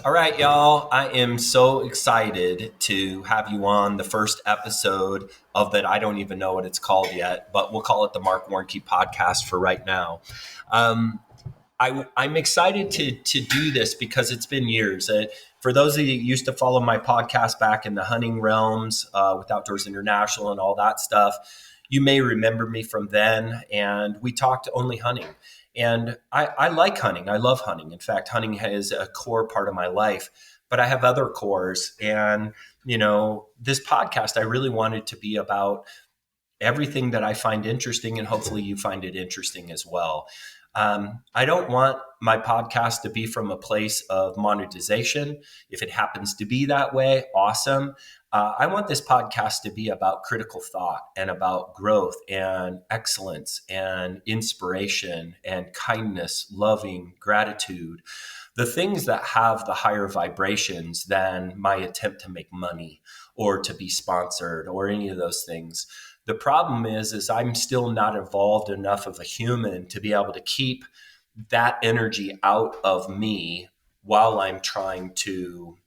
All right, y'all. I am so excited to have you on the first episode of that. I don't even know what it's called yet, but we'll call it the Marc Warnke podcast for right now. Um, I'm excited to do this because it's been years. For those of you who used to follow my podcast back in the hunting realms with Outdoors International and all that stuff, you may remember me from then. And we talked only hunting. And I like hunting. I love hunting. In fact, hunting is a core part of my life. But I have other cores. And, this podcast, I really wanted to be about everything that I find interesting, and hopefully you find it interesting as well. I don't want my podcast to be from a place of monetization. If it happens to be that way, awesome. I want this podcast to be about critical thought and about growth and excellence and inspiration and kindness, loving, gratitude, the things that have the higher vibrations than my attempt to make money or to be sponsored or any of those things. The problem is I'm still not evolved enough of a human to be able to keep that energy out of me while I'm trying to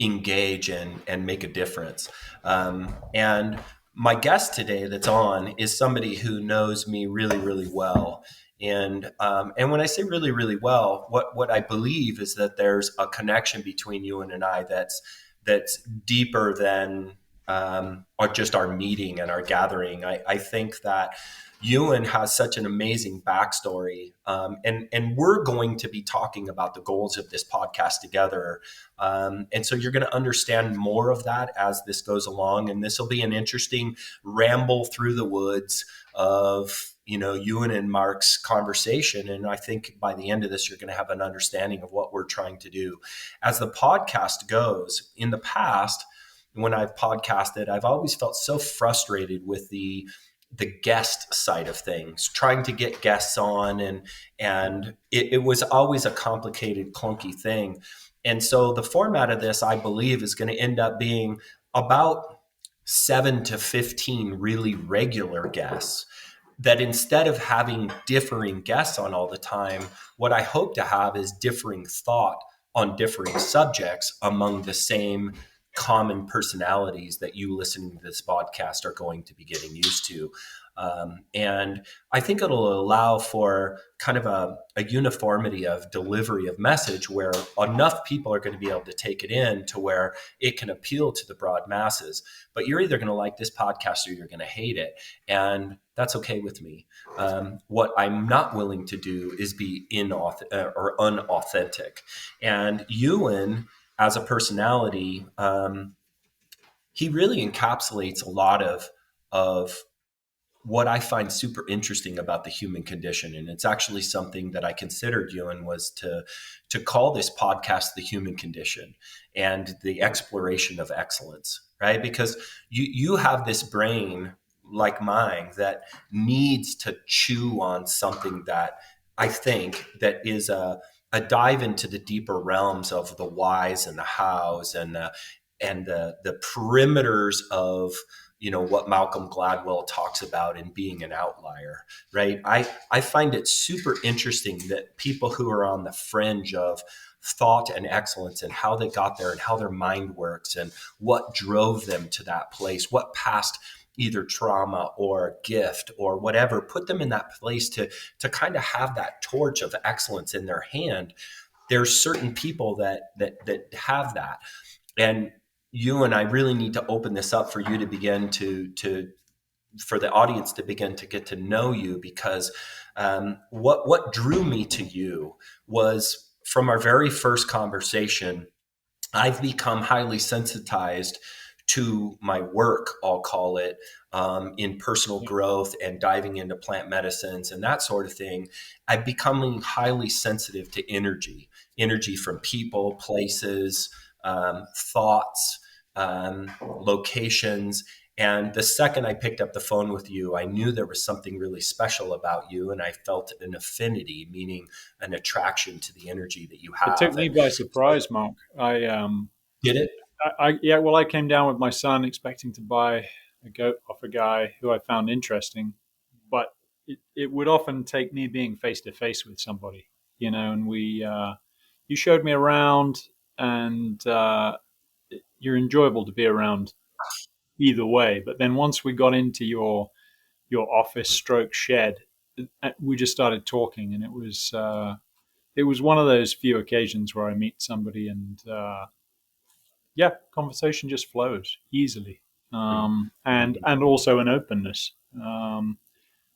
engage and make a difference. And my guest today that's on is somebody who knows me really, really well. And when I say really, really well, what I believe is that there's a connection between Euan and I that's deeper than or just our meeting and our gathering. I think that Euan has such an amazing backstory, and we're going to be talking about the goals of this podcast together. And so you're going to understand more of that as this goes along, and this will be an interesting ramble through the woods of Euan and Marc's conversation. And I think by the end of this, you're going to have an understanding of what we're trying to do. As the podcast goes, in the past, when I've podcasted, I've always felt so frustrated with the guest side of things, trying to get guests on, and it was always a complicated, clunky thing. And so the format of this, I believe, is going to end up being about 7 to 15 really regular guests, that instead of having differing guests on all the time, what I hope to have is differing thought on differing subjects among the same common personalities that you listening to this podcast are going to be getting used to. And I think it'll allow for kind of a uniformity of delivery of message where enough people are going to be able to take it in to where it can appeal to the broad masses. But you're either going to like this podcast or you're going to hate it. And that's okay with me. What I'm not willing to do is be or unauthentic. And Euan, as a personality, he really encapsulates a lot of what I find super interesting about the human condition. And it's actually something that I considered, Euan, was to call this podcast The Human Condition and the exploration of excellence, right? Because you have this brain like mine that needs to chew on something that I think that is a dive into the deeper realms of the whys and the hows and the perimeters of what Malcolm Gladwell talks about in being an outlier, right? I find it super interesting that people who are on the fringe of thought and excellence and how they got there and how their mind works and what drove them to that place, what past either trauma or gift or whatever put them in that place to kind of have that torch of excellence in their hand. There's certain people that have that. And you and I really need to open this up for you to begin to for the audience to begin to get to know you, because what drew me to you was from our very first conversation, I've become highly sensitized to my work, I'll call it, in personal growth and diving into plant medicines and that sort of thing. I've become highly sensitive to energy from people, places, thoughts, locations. And the second I picked up the phone with you, I knew there was something really special about you, and I felt an affinity, meaning an attraction to the energy that you It have. took me by surprise, Mark. Did it? Yeah, well, I came down with my son expecting to buy a goat off a guy who I found interesting, but it would often take me being face to face with somebody, and you showed me around, and you're enjoyable to be around either way. But then once we got into your office stroke shed, we just started talking, and it was one of those few occasions where I meet somebody and yeah, conversation just flows easily, and also an openness.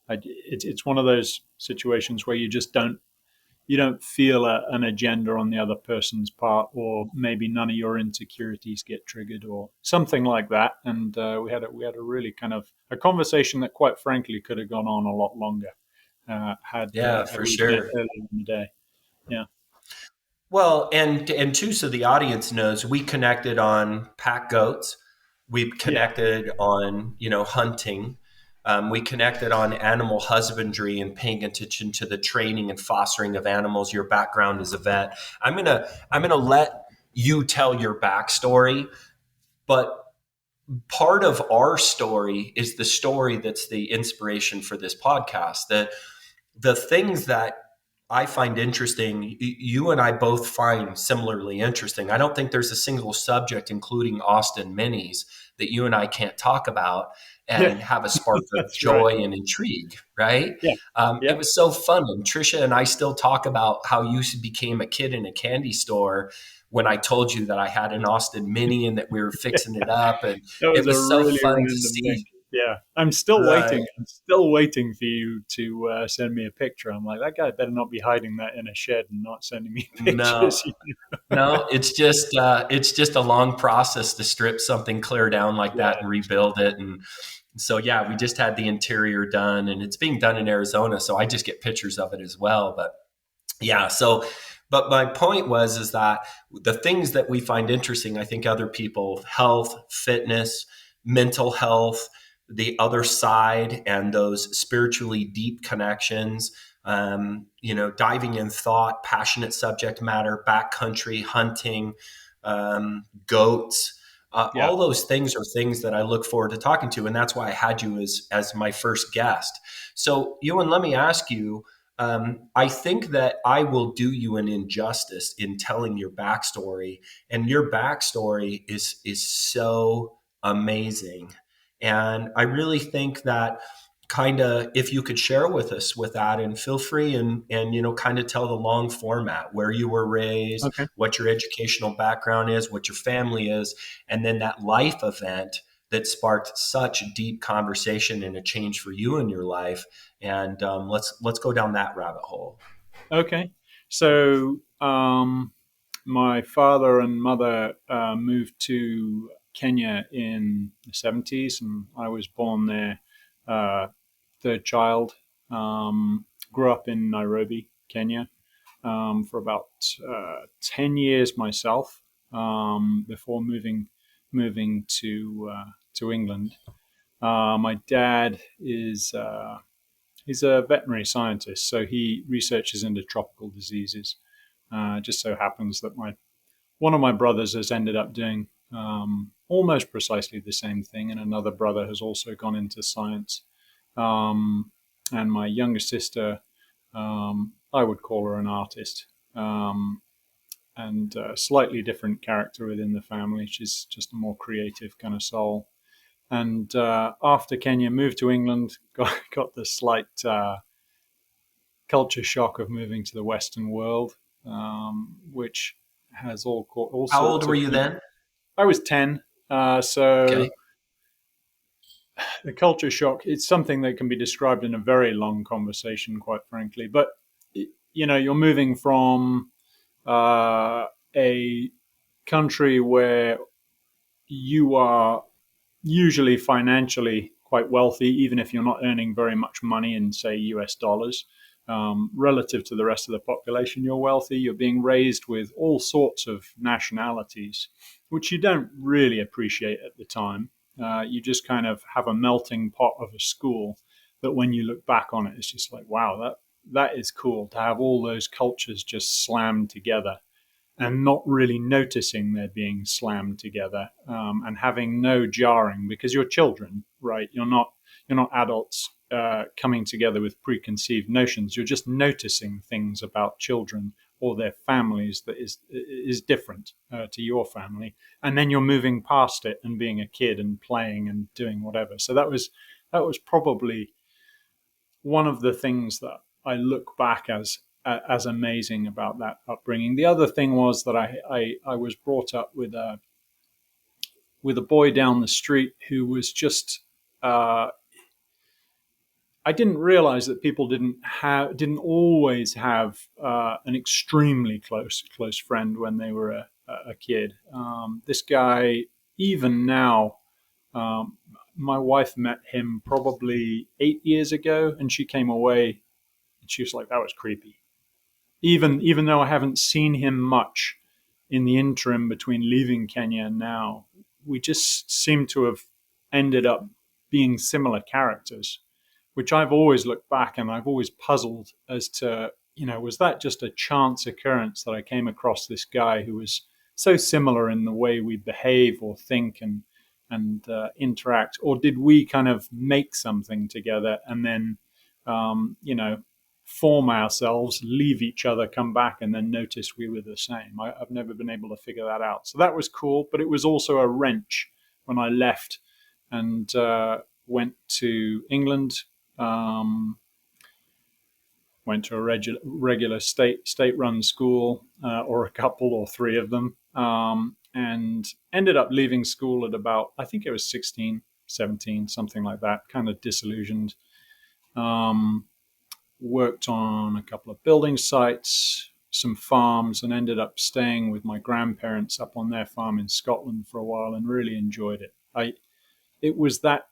It's one of those situations where you don't feel an agenda on the other person's part, or maybe none of your insecurities get triggered, or something like that. And we had a really kind of a conversation that, quite frankly, could have gone on a lot longer Yeah, had for we met sure. earlier in the day. Yeah, Well, and too, so the audience knows we connected on pack goats. We yeah, connected on hunting. We connected on animal husbandry and paying attention to the training and fostering of animals. Your background as a vet. I'm gonna let you tell your backstory, but part of our story is the story that's the inspiration for this podcast. That the things that I find interesting, you and I both find similarly interesting. I don't think there's a single subject, including Austin Minis, that you and I can't talk about yeah. and have a spark of That's right. joy and intrigue, right? Yeah, It yeah. was so fun. And Trisha and I still talk about how you became a kid in a candy store when I told you that I had an Austin Mini and that we were fixing it up. And That it was a was so really fun to random see. link. Yeah, I'm still Right. waiting. I'm still waiting for you to send me a picture. I'm like, that guy better not be hiding that in a shed and not sending me No, pictures. no, it's just a long process to strip something clear down like Yeah. that and rebuild it. And so yeah, we just had the interior done, and it's being done in Arizona, so I just get pictures of it as well. But yeah, so but my point was is that the things that we find interesting, I think other people, health, fitness, mental health, the other side, and those spiritually deep connections, diving in thought, passionate subject matter, backcountry hunting, goats. Yeah. All those things are things that I look forward to talking to, and that's why I had you as my first guest. So, Ewan, let me ask you. I think that I will do you an injustice in telling your backstory, and your backstory is so amazing. And I really think that kind of if you could share with us with that, and feel free and kind of tell the long format, where you were raised, Okay. what your educational background is, what your family is, and then that life event that sparked such deep conversation and a change for you in your life. And let's go down that rabbit hole. Okay. So, my father and mother moved to Kenya in the 70s, and I was born there, uh, third child. Grew up in Nairobi, Kenya, for about 10 years myself, before moving to England. My dad is he's a veterinary scientist, so he researches into tropical diseases. Just so happens that my one of my brothers has ended up doing almost precisely the same thing, and another brother has also gone into science. And my younger sister, I would call her an artist, and a slightly different character within the family. She's just a more creative kind of soul. And after Kenya, moved to England, got the slight culture shock of moving to the Western world, which has all How old sorts were of you people. then? I was 10, so Okay. the culture shock, it's something that can be described in a very long conversation, quite frankly. But you're moving from uh, a country where you are usually financially quite wealthy, even if you're not earning very much money in, say, US dollars. Relative to the rest of the population, you're wealthy. You're being raised with all sorts of nationalities, which you don't really appreciate at the time. You just kind of have a melting pot of a school that, when you look back on it, it's just like, wow, that is cool to have all those cultures just slammed together, and not really noticing they're being slammed together, and having no jarring, because you're children, right? You're not adults coming together with preconceived notions. You're just noticing things about children or their families that is different to your family, and then you're moving past it and being a kid and playing and doing whatever. So that was probably one of the things that I look back as amazing about that upbringing. The other thing was that I was brought up with a boy down the street who was just I didn't realize that people didn't always have an extremely close friend when they were a kid. This guy, even now, um, my wife met him probably 8 years ago, and she came away and she was like, "That was creepy." Even though I haven't seen him much in the interim between leaving Kenya and now, we just seem to have ended up being similar characters, which I've always looked back and I've always puzzled as to, was that just a chance occurrence that I came across this guy who was so similar in the way we behave or think and interact, or did we kind of make something together and then, form ourselves, leave each other, come back, and then notice we were the same? I've never been able to figure that out. So that was cool, but it was also a wrench when I left and went to England. Went to a regular state-run school, or a couple or three of them, and ended up leaving school at about, I think it was 16, 17, something like that, kind of disillusioned. Worked on a couple of building sites, some farms, and ended up staying with my grandparents up on their farm in Scotland for a while and really enjoyed it. It was that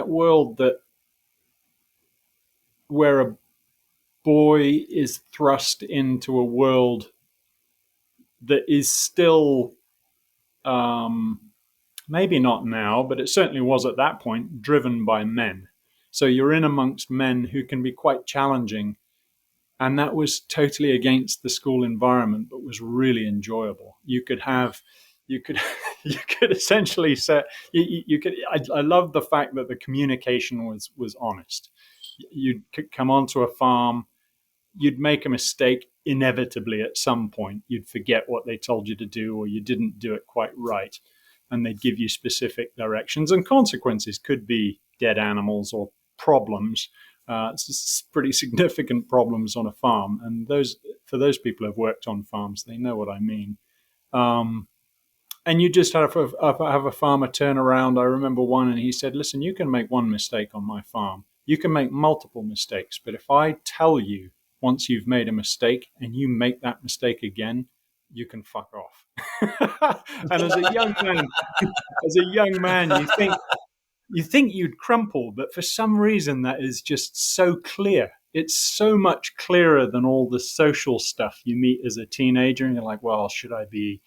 world where a boy is thrust into a world that is still, maybe not now, but it certainly was at that point, driven by men. So you're in amongst men who can be quite challenging. And that was totally against the school environment, but was really enjoyable. You could you could essentially say, you could, I love the fact that the communication was honest. You'd come onto a farm, you'd make a mistake inevitably at some point. You'd forget what they told you to do, or you didn't do it quite right. And they'd give you specific directions, and consequences could be dead animals or problems. It's pretty significant problems on a farm. And for those people who've worked on farms, they know what I mean. And you just have a farmer turn around. I remember one, and he said, "Listen, you can make one mistake on my farm. You can make multiple mistakes. But if I tell you once you've made a mistake and you make that mistake again, you can fuck off." And as a young man, you think you'd crumple, but for some reason that is just so clear. It's so much clearer than all the social stuff you meet as a teenager, and you're like, well, how should I be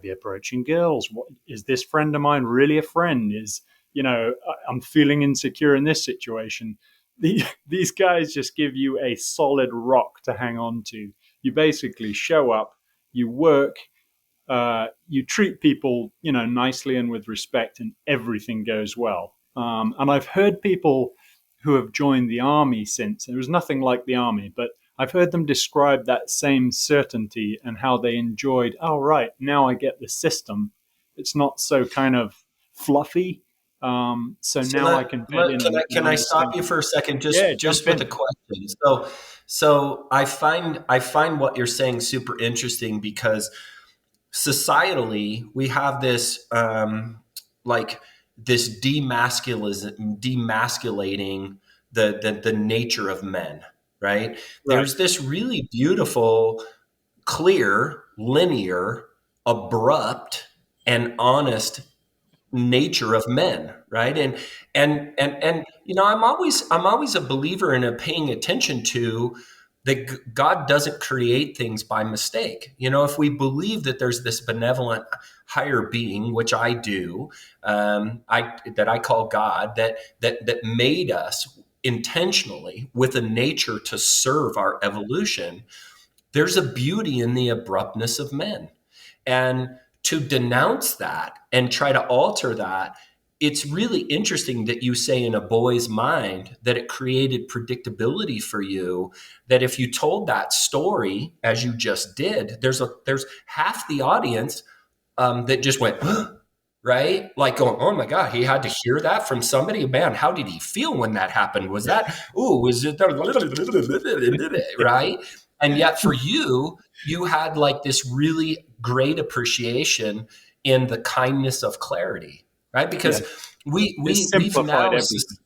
approaching girls? What is this friend of mine really a friend? I'm feeling insecure in this situation. These guys just give you a solid rock to hang on to. You basically show up, you work, you treat people, nicely and with respect, and everything goes well. And I've heard people who have joined the army since. It was nothing like the army, but I've heard them describe that same certainty and how they enjoyed, oh, right, now I get the system. It's not so kind of fluffy. So now I can fit in. Can I stop you for a second, Yeah, just jump with a in. question? So I find what you're saying super interesting, because societally we have this like this demasculating the nature of men, right? Right. There's this really beautiful, clear, linear, abrupt, and honest nature of men, right? And I'm always a believer in paying attention to that God doesn't create things by mistake. If we believe that there's this benevolent higher being, which I do, that I call God, that made us intentionally with a nature to serve our evolution, there's a beauty in the abruptness of men. And to denounce that and try to alter that it's really interesting that you say in a boy's mind that it created predictability for you, that if you told that story as you just did, there's half the audience that just went right, like going, oh my god, he had to hear that from somebody. Man, how did he feel when that happened? Was that, oh, was it right? And yet for you, you had like this really great appreciation in the kindness of clarity, right? Yeah, Because it we've simplified now everything.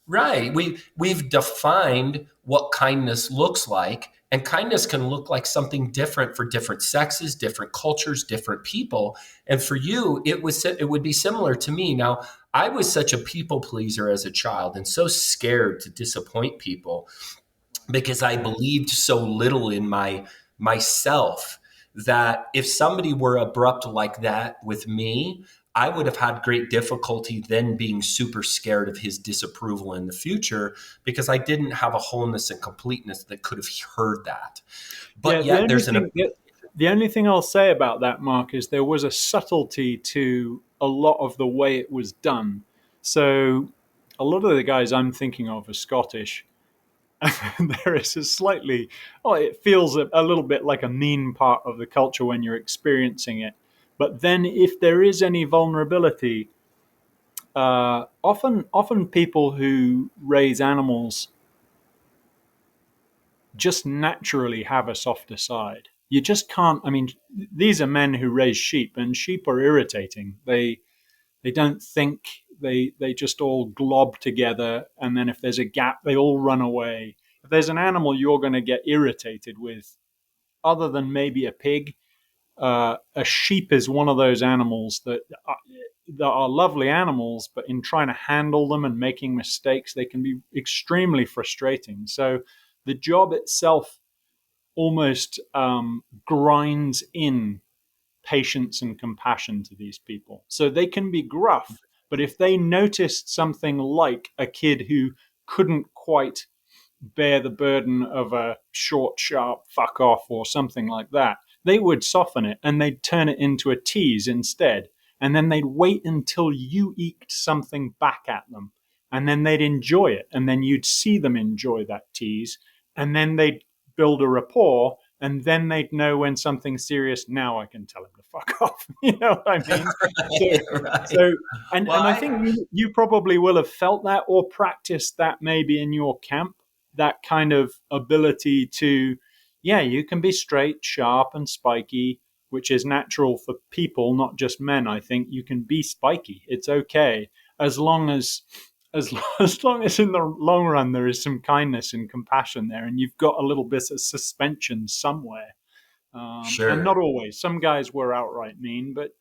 right. We've defined what kindness looks like, and kindness can look like something different for different sexes, different cultures, different people. And for you, it would be similar to me. Now, I was such a people pleaser as a child and so scared to disappoint people because I believed so little in myself that if somebody were abrupt like that with me, I would have had great difficulty then being super scared of his disapproval in the future because I didn't have a wholeness and completeness that could have heard that. Yeah, But yet there's an the only thing I'll say about that, Mark, is there was a subtlety to a lot of the way it was done. So a lot of the guys I'm thinking of are Scottish. And there is a slightly, oh, it feels a little bit like a mean part of the culture when you're experiencing it. But then if there is any vulnerability, often people who raise animals just naturally have a softer side. You just can't. I mean, these are men who raise sheep, and sheep are irritating. They don't think. They just all glob together, and then if there's a gap, they all run away. If there's an animal you're going to get irritated with, other than maybe a pig, a sheep is one of those animals that are lovely animals, but in trying to handle them and making mistakes, they can be extremely frustrating. So the job itself almost grinds in patience and compassion to these people. So they can be gruff, but if they noticed something like a kid who couldn't quite bear the burden of a short, sharp fuck off or something like that, they would soften it and they'd turn it into a tease instead. And then they'd wait until you eked something back at them. And then they'd enjoy it. And then you'd see them enjoy that tease. And then they'd build a rapport. And then they'd know when something's serious. Now I can tell him to fuck off. You know what I mean? So, right. so Well, and I think you probably will have felt that or practiced that maybe in your camp, that kind of ability to, yeah, you can be straight, sharp, and spiky, which is natural for people, not just men. I think you can be spiky. It's okay as long as as long as in the long run there is some kindness and compassion there, and you've got a little bit of suspension somewhere. And not sure. always. Some guys were outright mean, but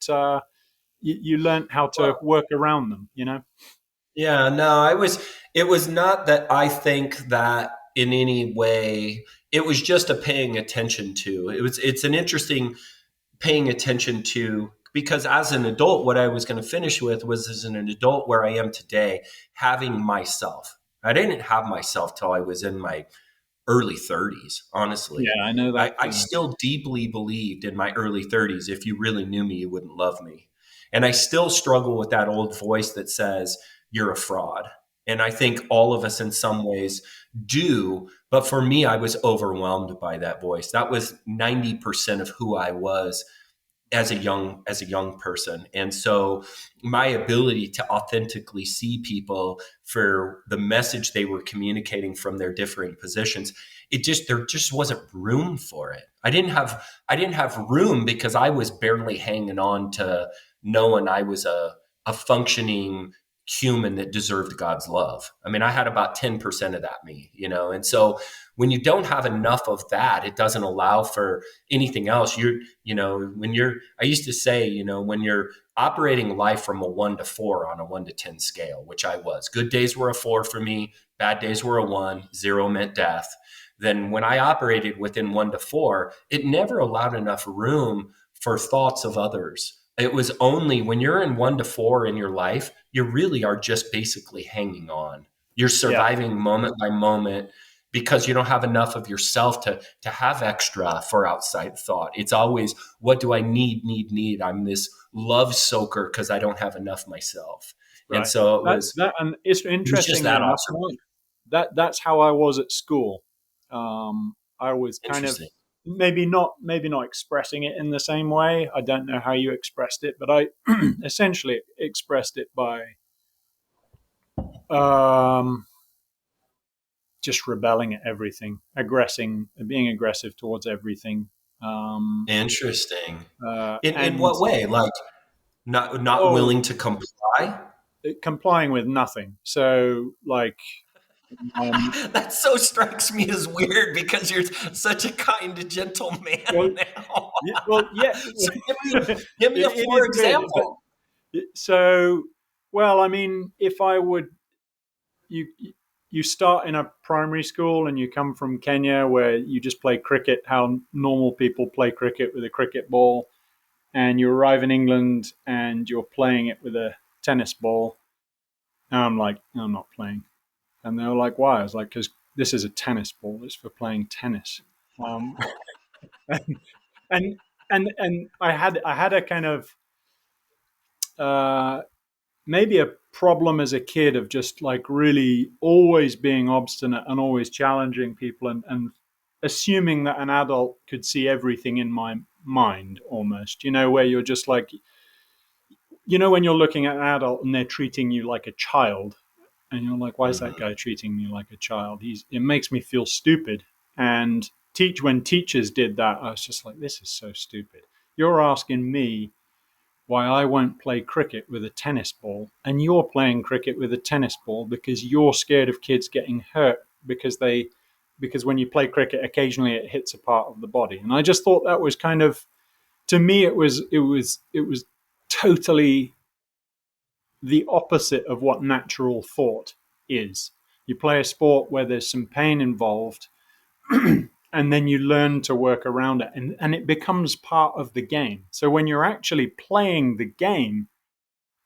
you learn how to Well, work around them. You know. yeah, no, it was not that I think that in any way, it was just a paying attention to. It's an interesting paying attention to because as an adult, what I was going to finish with was as an adult where I am today, having myself. I didn't have myself till I was in my early 30s, honestly. Yeah, I know that I feeling. still deeply believed in my early 30s, if you really knew me, you wouldn't love me. And I still struggle with that old voice that says, you're a fraud. And I think all of us in some ways do. But for me, I was overwhelmed by that voice. That was 90% of who I was as a young person. And so my ability to authentically see people for the message they were communicating from their differing positions, there just wasn't room for it. I didn't have room because I was barely hanging on to knowing I was a functioning human that deserved God's love. I mean, I had about 10% of that me. And so when you don't have enough of that, it doesn't allow for anything else. I used to say, when you're operating life from a 1 to 4 on a 1 to 10 scale, which I was, good days were a 4 for me, bad days were a 1, 0 meant death. Then when I operated within 1 to 4, it never allowed enough room for thoughts of others. It was only when you're in 1 to 4 in your life, you really are just basically hanging on. You're Yeah. surviving moment by moment because you don't have enough of yourself to have extra for outside thought. It's always, what do I need? I'm this love soaker because I don't have enough myself. And Right. so And it's it was just interestingly that enough, observation. that's how I was at school. I was kind of Interesting. maybe not expressing it in the same way. I don't know how you expressed it, but I essentially expressed it by um, just rebelling at everything, being aggressive towards everything, um, Interesting. In and what way? Like not oh, willing to comply? complying with nothing. So, like, um, That so strikes me as weird because you're such a kind and gentle well, man now. yeah, So it, give me a it is for weird, but example. so, well, I mean, if I would, you you start in a primary school and you come from Kenya where you just play cricket, how normal people play cricket with a cricket ball, and you arrive in England and you're playing it with a tennis ball. And I'm like, no, I'm not playing. And they were like, why? I was like, because this is a tennis ball. It's for playing tennis. Um, and and I had a kind of uh, maybe a problem as a kid of just like really always being obstinate and always challenging people and assuming that an adult could see everything in my mind almost, where you're just like, when you're looking at an adult and they're treating you like a child and you're like, why is that Mhm. guy treating me like a child? It makes me feel stupid. And when teachers did that, I was just like, this is so stupid. You're asking me why I won't play cricket with a tennis ball, and you're playing cricket with a tennis ball because you're scared of kids getting hurt because when you play cricket, occasionally it hits a part of the body. And I just thought that was kind of, to me, it was totally the opposite of what natural thought is. You play a sport where there's some pain involved, and then you learn to work around it, and it becomes part of the game. So when you're actually playing the game,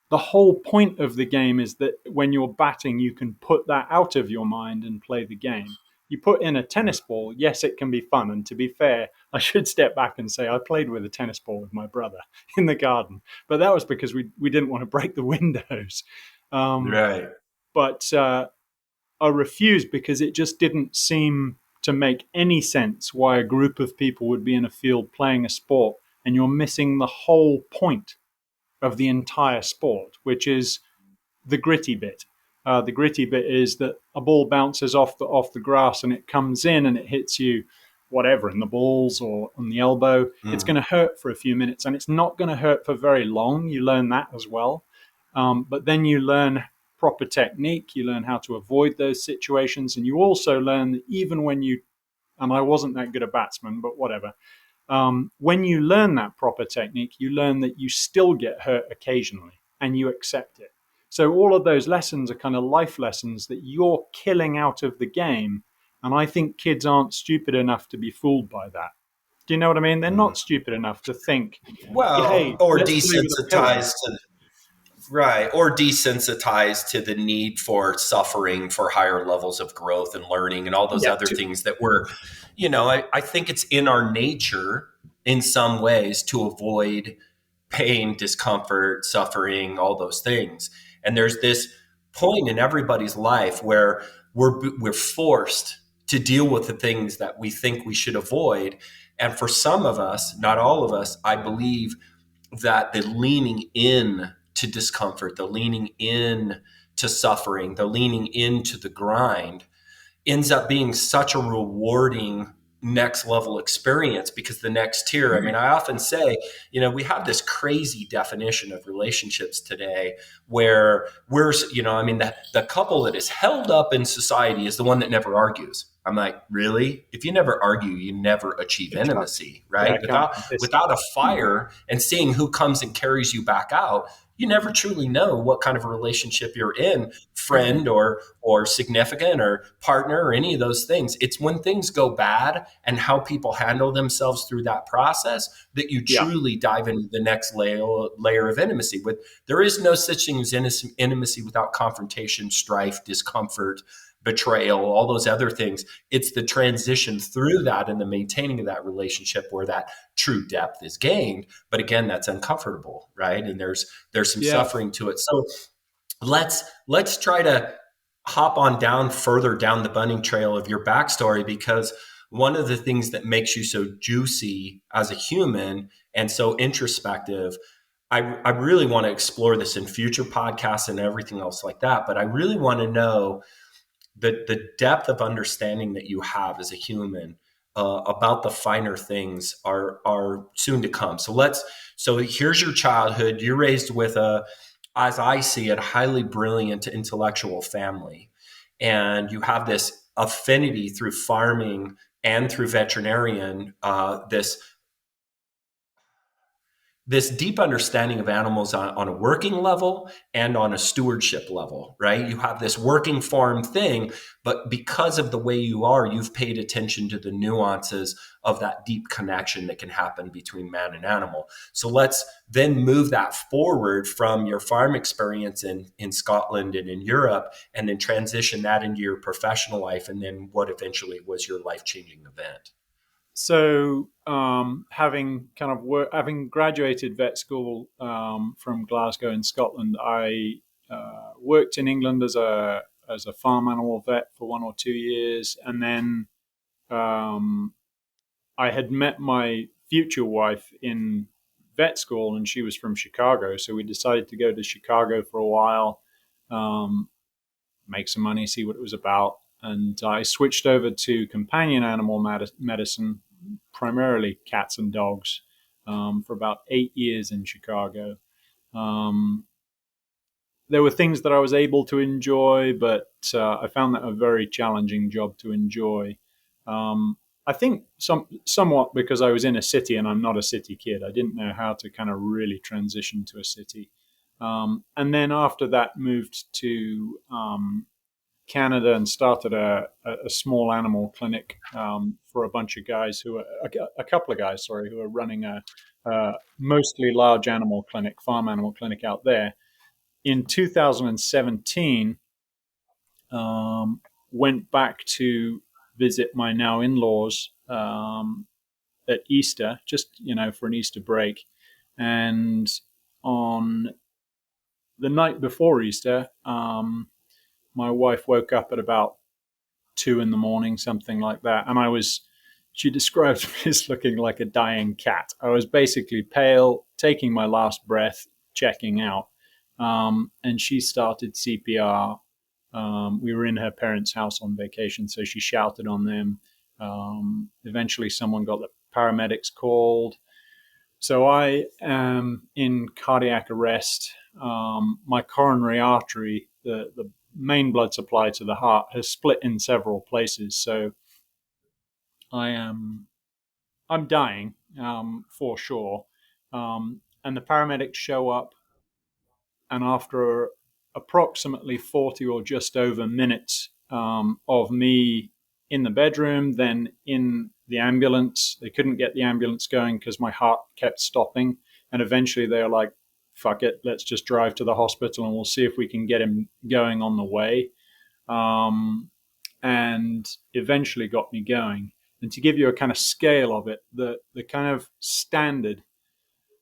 the whole point of the game is that when you're batting, you can put that out of your mind and play the game. You put in a tennis ball, yes, it can be fun. And to be fair, I should step back and say I played with a tennis ball with my brother in the garden, but that was because we didn't want to break the windows. Um, Right. but I refused because it just didn't seem to make any sense why a group of people would be in a field playing a sport and you're missing the whole point of the entire sport, which is the gritty bit. The gritty bit is that a ball bounces off the grass and it comes in and it hits you, whatever, in the balls or on the elbow. It's Mm. going to hurt for a few minutes, and it's not going to hurt for very long. You learn that as well, but then you learn proper technique. You learn how to avoid those situations, and you also learn that even when you, and I wasn't that good a batsman, but whatever. When you learn that proper technique, you learn that you still get hurt occasionally and you accept it. So, all of those lessons are kind of life lessons that you're killing out of the game. And I think kids aren't stupid enough to be fooled by that. Do you know what I mean? They're Mm. not stupid enough to think, yeah, Well, hey, or let's play with a pillow. desensitized to right, or desensitized to the need for suffering for higher levels of growth and learning and all those Yeah, other things that we're, I think it's in our nature in some ways to avoid pain, discomfort, suffering, all those things. And there's this point in everybody's life where we're forced to deal with the things that we think we should avoid. And for some of us, not all of us, I believe that the leaning in to discomfort, the leaning in to suffering, the leaning into the grind ends up being such a rewarding next level experience because the next tier, I mean, I often say, we have this crazy definition of relationships today where I mean, the couple that is held up in society is the one that never argues. I'm like, really? If you never argue, you never achieve it can't, intimacy, yeah, right? it can't Without a be. fire and seeing who comes and carries you back out, you never truly know what kind of a relationship you're in, friend or significant or partner or any of those things. It's when things go bad and how people handle themselves through that process that you Yeah, truly dive into the next layer of intimacy. With there is no such thing as intimacy without confrontation, strife, discomfort, betrayal, all those other things. It's the transition through that and the maintaining of that relationship where that true depth is gained. But again, that's uncomfortable, right? And there's some yeah, suffering to it. So let's try to hop on down further down the bunny trail of your backstory, because one of the things that makes you so juicy as a human and so introspective, I really want to explore this in future podcasts and everything else like that, but I really want to know the depth of understanding that you have as a human about the finer things are soon to come. So here's your childhood. You're raised with a, as I see it, highly brilliant intellectual family, and you have this affinity through farming and through veterinarian, this deep understanding of animals on a working level and on a stewardship level, right? You have this working farm thing, but because of the way you are, you've paid attention to the nuances of that deep connection that can happen between man and animal. So let's then move that forward from your farm experience in Scotland and in Europe, and then transition that into your professional life, and then what eventually was your life-changing event. So, having graduated vet school from Glasgow in Scotland, I worked in England as a farm animal vet for 1 or 2 years, and then um, I had met my future wife in vet school, and she was from Chicago. So we decided to go to Chicago for a while, um, make some money, see what it was about. And I switched over to companion animal medicine, primarily cats and dogs, for about 8 years in Chicago. Um, there were things that I was able to enjoy, but I found that a very challenging job to enjoy. I think somewhat because I was in a city and I'm not a city kid. I didn't know how to kind of really transition to a city. And then after that, moved to Canada and started a small animal clinic for a bunch of guys a couple of guys, sorry, who are running a mostly large animal clinic, farm animal clinic out there. In 2017, went back to visit my now in-laws at Easter, just for an Easter break, and on the night before Easter, my wife woke up at about 2 in the morning, something like that, and she described me as looking like a dying cat. I was basically pale, taking my last breath, checking out, and she started CPR. We were in her parents' house on vacation, so she shouted on them. Eventually, someone got the paramedics called. So I am in cardiac arrest. My coronary artery, the main blood supply to the heart, has split in several places. So I'm dying, for sure. And the paramedics show up, and after approximately 40 or just over minutes of me in the bedroom, then in the ambulance, they couldn't get the ambulance going because my heart kept stopping. And eventually they were like, fuck it, let's just drive to the hospital and we'll see if we can get him going on the way. And eventually got me going. And to give you a kind of scale of it, the kind of standard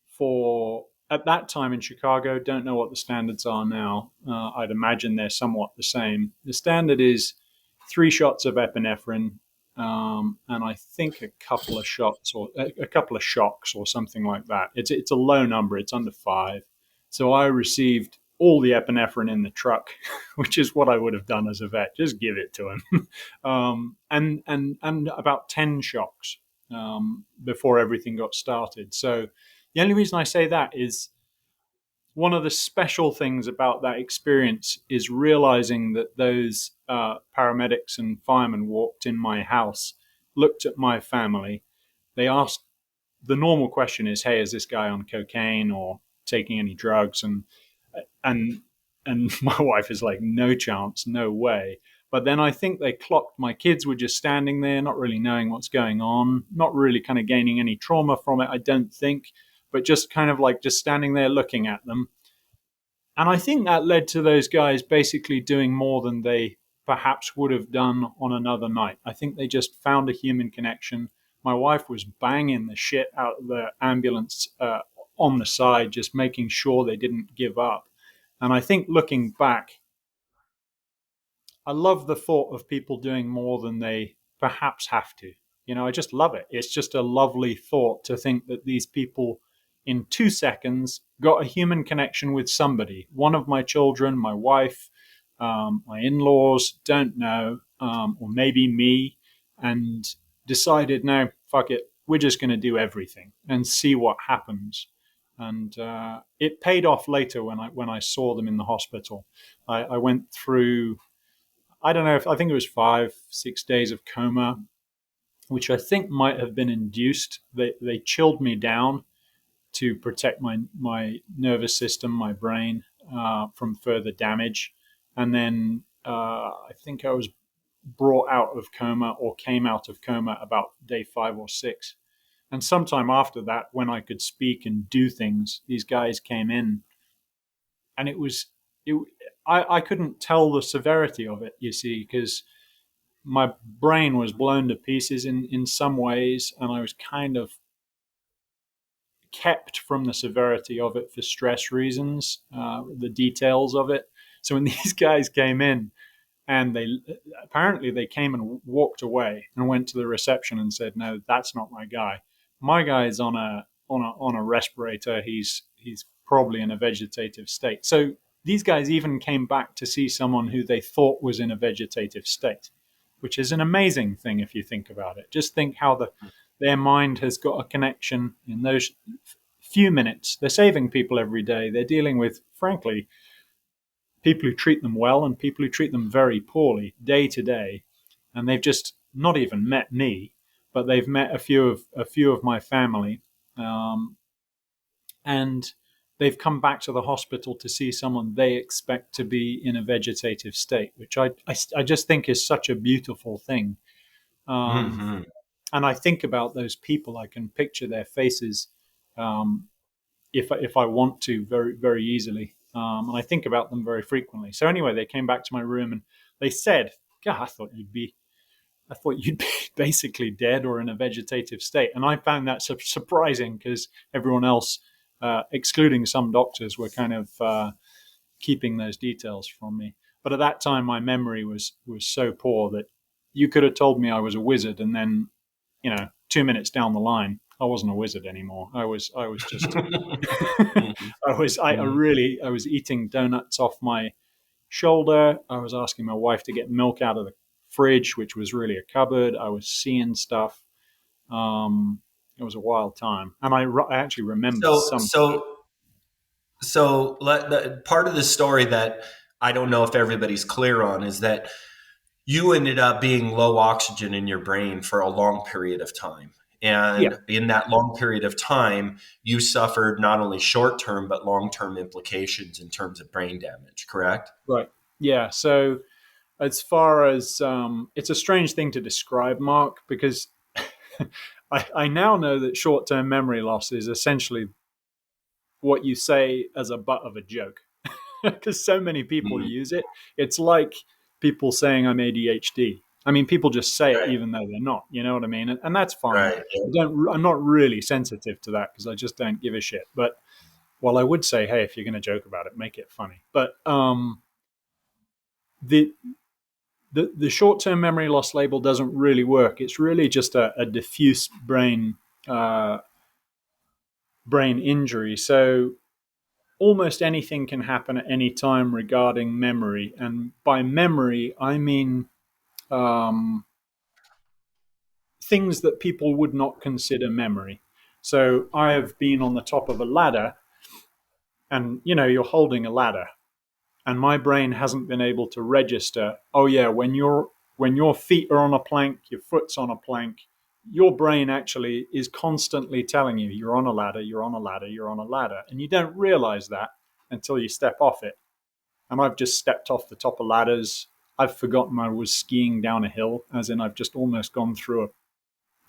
for at that time in Chicago, don't know what the standards are now. I'd imagine they're somewhat the same. The standard is 3 shots of epinephrine, and I think a couple of shots or a couple of shocks or something like that. It's a low number. It's under 5. So I received all the epinephrine in the truck, which is what I would have done as a vet. Just give it to him, and about 10 shocks before everything got started. So the only reason I say that is one of the special things about that experience is realizing that those paramedics and firemen walked in my house, looked at my family. They asked, the normal question is, hey, is this guy on cocaine or taking any drugs? And my wife is like, no chance, no way. But then I think they clocked my kids were just standing there, not really knowing what's going on, not really kind of gaining any trauma from it, I don't think, but just kind of like just standing there looking at them. And I think that led to those guys basically doing more than they perhaps would have done on another night. I think they just found a human connection. My wife was banging the shit out of the ambulance on the side, just making sure they didn't give up. And I think looking back, I love the thought of people doing more than they perhaps have to. I just love it. It's just a lovely thought to think that these people in 2 seconds got a human connection with somebody. One of my children, my wife, my in laws, don't know, or maybe me, and decided, no, fuck it, we're just going to do everything and see what happens. And it paid off later when I saw them in the hospital. I went through, I don't know, I think it was 5-6 days of coma, which I think might have been induced. They chilled me down to protect my nervous system, my brain, from further damage. And then I think I was brought out of coma or came out of coma about day 5 or 6. And sometime after that, when I could speak and do things, these guys came in, and I couldn't tell the severity of it, you see, because my brain was blown to pieces in some ways, and I was kind of kept from the severity of it for stress reasons, the details of it. So when these guys came in, and they came and walked away and went to the reception and said, "No, that's not my guy. My guy is on a respirator. He's probably in a vegetative state." So these guys even came back to see someone who they thought was in a vegetative state, which is an amazing thing if you think about it. Just think how their mind has got a connection in those few minutes. They're saving people every day. They're dealing with, frankly, people who treat them well and people who treat them very poorly day to day. And they've just not even met me, but they've met a few of my family. And they've come back to the hospital to see someone they expect to be in a vegetative state, which I just think is such a beautiful thing. Mm-hmm. And I think about those people. I can picture their faces if I want to very, very easily. And I think about them very frequently. So anyway, they came back to my room and they said, "God, I thought you'd be basically dead or in a vegetative state." And I found that surprising because everyone else, excluding some doctors, were kind of keeping those details from me. But at that time, my memory was so poor that you could have told me I was a wizard, and then 2 minutes down the line, I wasn't a wizard anymore. I was just I was eating donuts off my shoulder. I was asking my wife to get milk out of the fridge, which was really a cupboard. I was seeing stuff. It was a wild time, and I actually remembered So, some. so, part of the story that I don't know if everybody's clear on is that you ended up being low oxygen in your brain for a long period of time. Yeah, And in that long period of time, you suffered not only short term, but long term implications in terms of brain damage, correct? right. Yeah. So as far as it's a strange thing to describe, Mark, because I now know that short-term memory loss is essentially what you say as a butt of a joke, because so many people Mhm. use it. It's like people saying I'm ADHD. I mean, people just say it Right, even though they're not. You know what I mean? And that's fine. right. Yeah. I'm not really sensitive to that because I just don't give a shit. But well, I would say, hey, if you're going to joke about it, make it funny. But the the short term memory loss label doesn't really work. It's really just a diffuse uh, brain injury. So almost anything can happen at any time regarding memory. And by memory, I mean um, things that people would not consider memory. So I have been on the top of a ladder, and you're holding a ladder, and my brain hasn't been able to register. Oh yeah, when your feet are on a plank, your foot's on a plank. Your brain actually is constantly telling you you're on a ladder, you're on a ladder, you're on a ladder, and you don't realize that until you step off it. And I've just stepped off the top of ladders. I've forgotten I was skiing down a hill, as in I've just almost gone through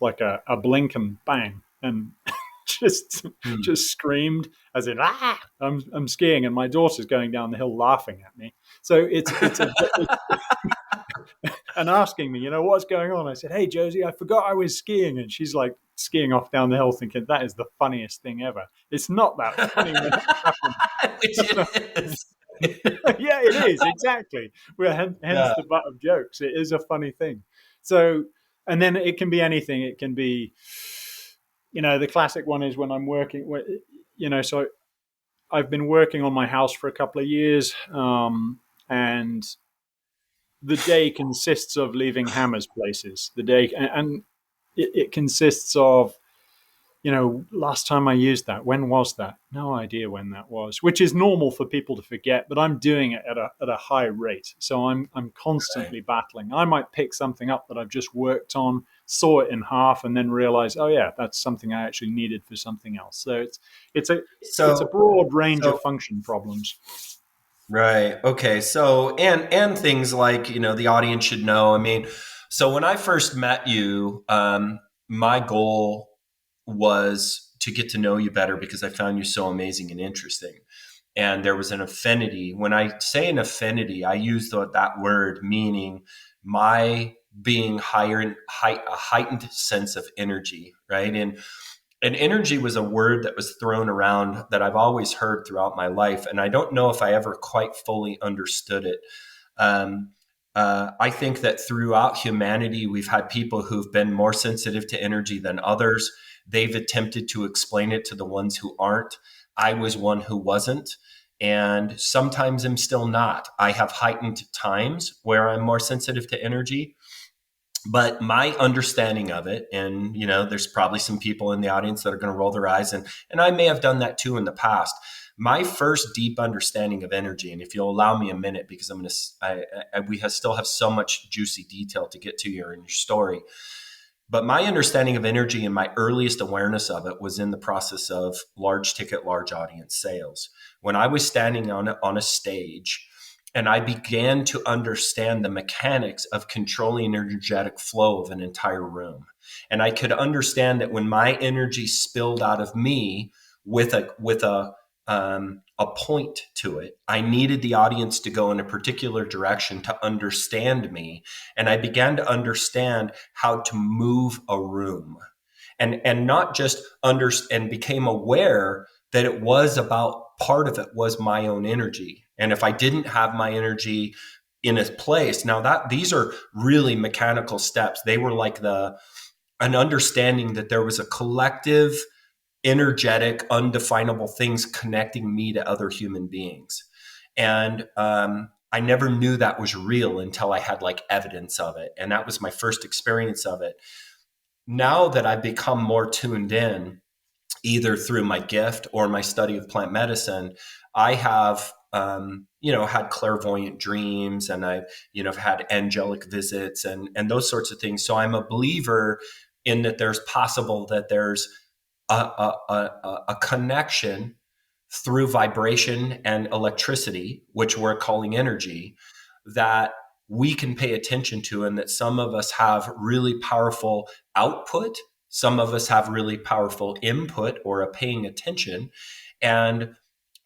a blink and bang, and just Hmm. just screamed as in I'm skiing, and my daughter's going down the hill laughing at me. So it's and asking me, what's going on. I said, "Hey Josie, I forgot I was skiing," and she's like skiing off down the hill, thinking that is the funniest thing ever. It's not that funny when it happens. Which it is. Yeah, it is exactly. We're hence Yeah. the butt of jokes. It is a funny thing. So, and then it can be anything. It can be, the classic one is when I'm working. So I've been working on my house for a couple of years, and the day consists of leaving hammers places. The day, and it consists of, last time I used that, when was that? No idea when that was, which is normal for people to forget, but I'm doing it at a high rate. So I'm Right. constantly battling. I might pick something up that I've just worked on, saw it in half, and then realize, oh yeah, that's something I actually needed for something else. So it's a it's a So, broad range so of function problems. right. Okay. So, and things like, the audience should know. I mean, so when I first met you, my goal was to get to know you better because I found you so amazing and interesting. And there was an affinity. When I say an affinity, I use that word meaning my being a heightened sense of energy, right? And energy was a word that was thrown around that I've always heard throughout my life, and I don't know if I ever quite fully understood it. Um, I think that throughout humanity, we've had people who've been more sensitive to energy than others. They've attempted to explain it to the ones who aren't. I was one who wasn't. And sometimes I'm still not. I have heightened times where I'm more sensitive to energy, but my understanding of it, and there's probably some people in the audience that are going to roll their eyes, and I may have done that too in the past. My first deep understanding of energy, and if you'll allow me a minute, because still have so much juicy detail to get to here in your story, but my understanding of energy and my earliest awareness of it was in the process of large ticket, large audience sales. When I was standing on a stage and I began to understand the mechanics of controlling energetic flow of an entire room. And I could understand that when my energy spilled out of me with a point to it, I needed the audience to go in a particular direction to understand me. And I began to understand how to move a room and not just and became aware that it was about part of it was my own energy. And if I didn't have my energy in a place, now that these are really mechanical steps, they were like an understanding that there was a collective, energetic, undefinable things connecting me to other human beings. And I never knew that was real until I had like evidence of it. And that was my first experience of it. Now that I've become more tuned in, either through my gift or my study of plant medicine, I have, had clairvoyant dreams, and I've had angelic visits and those sorts of things. So I'm a believer in that there's possible that there's a connection through vibration and electricity, which we're calling energy, that we can pay attention to, and that some of us have really powerful output, some of us have really powerful input or a paying attention. And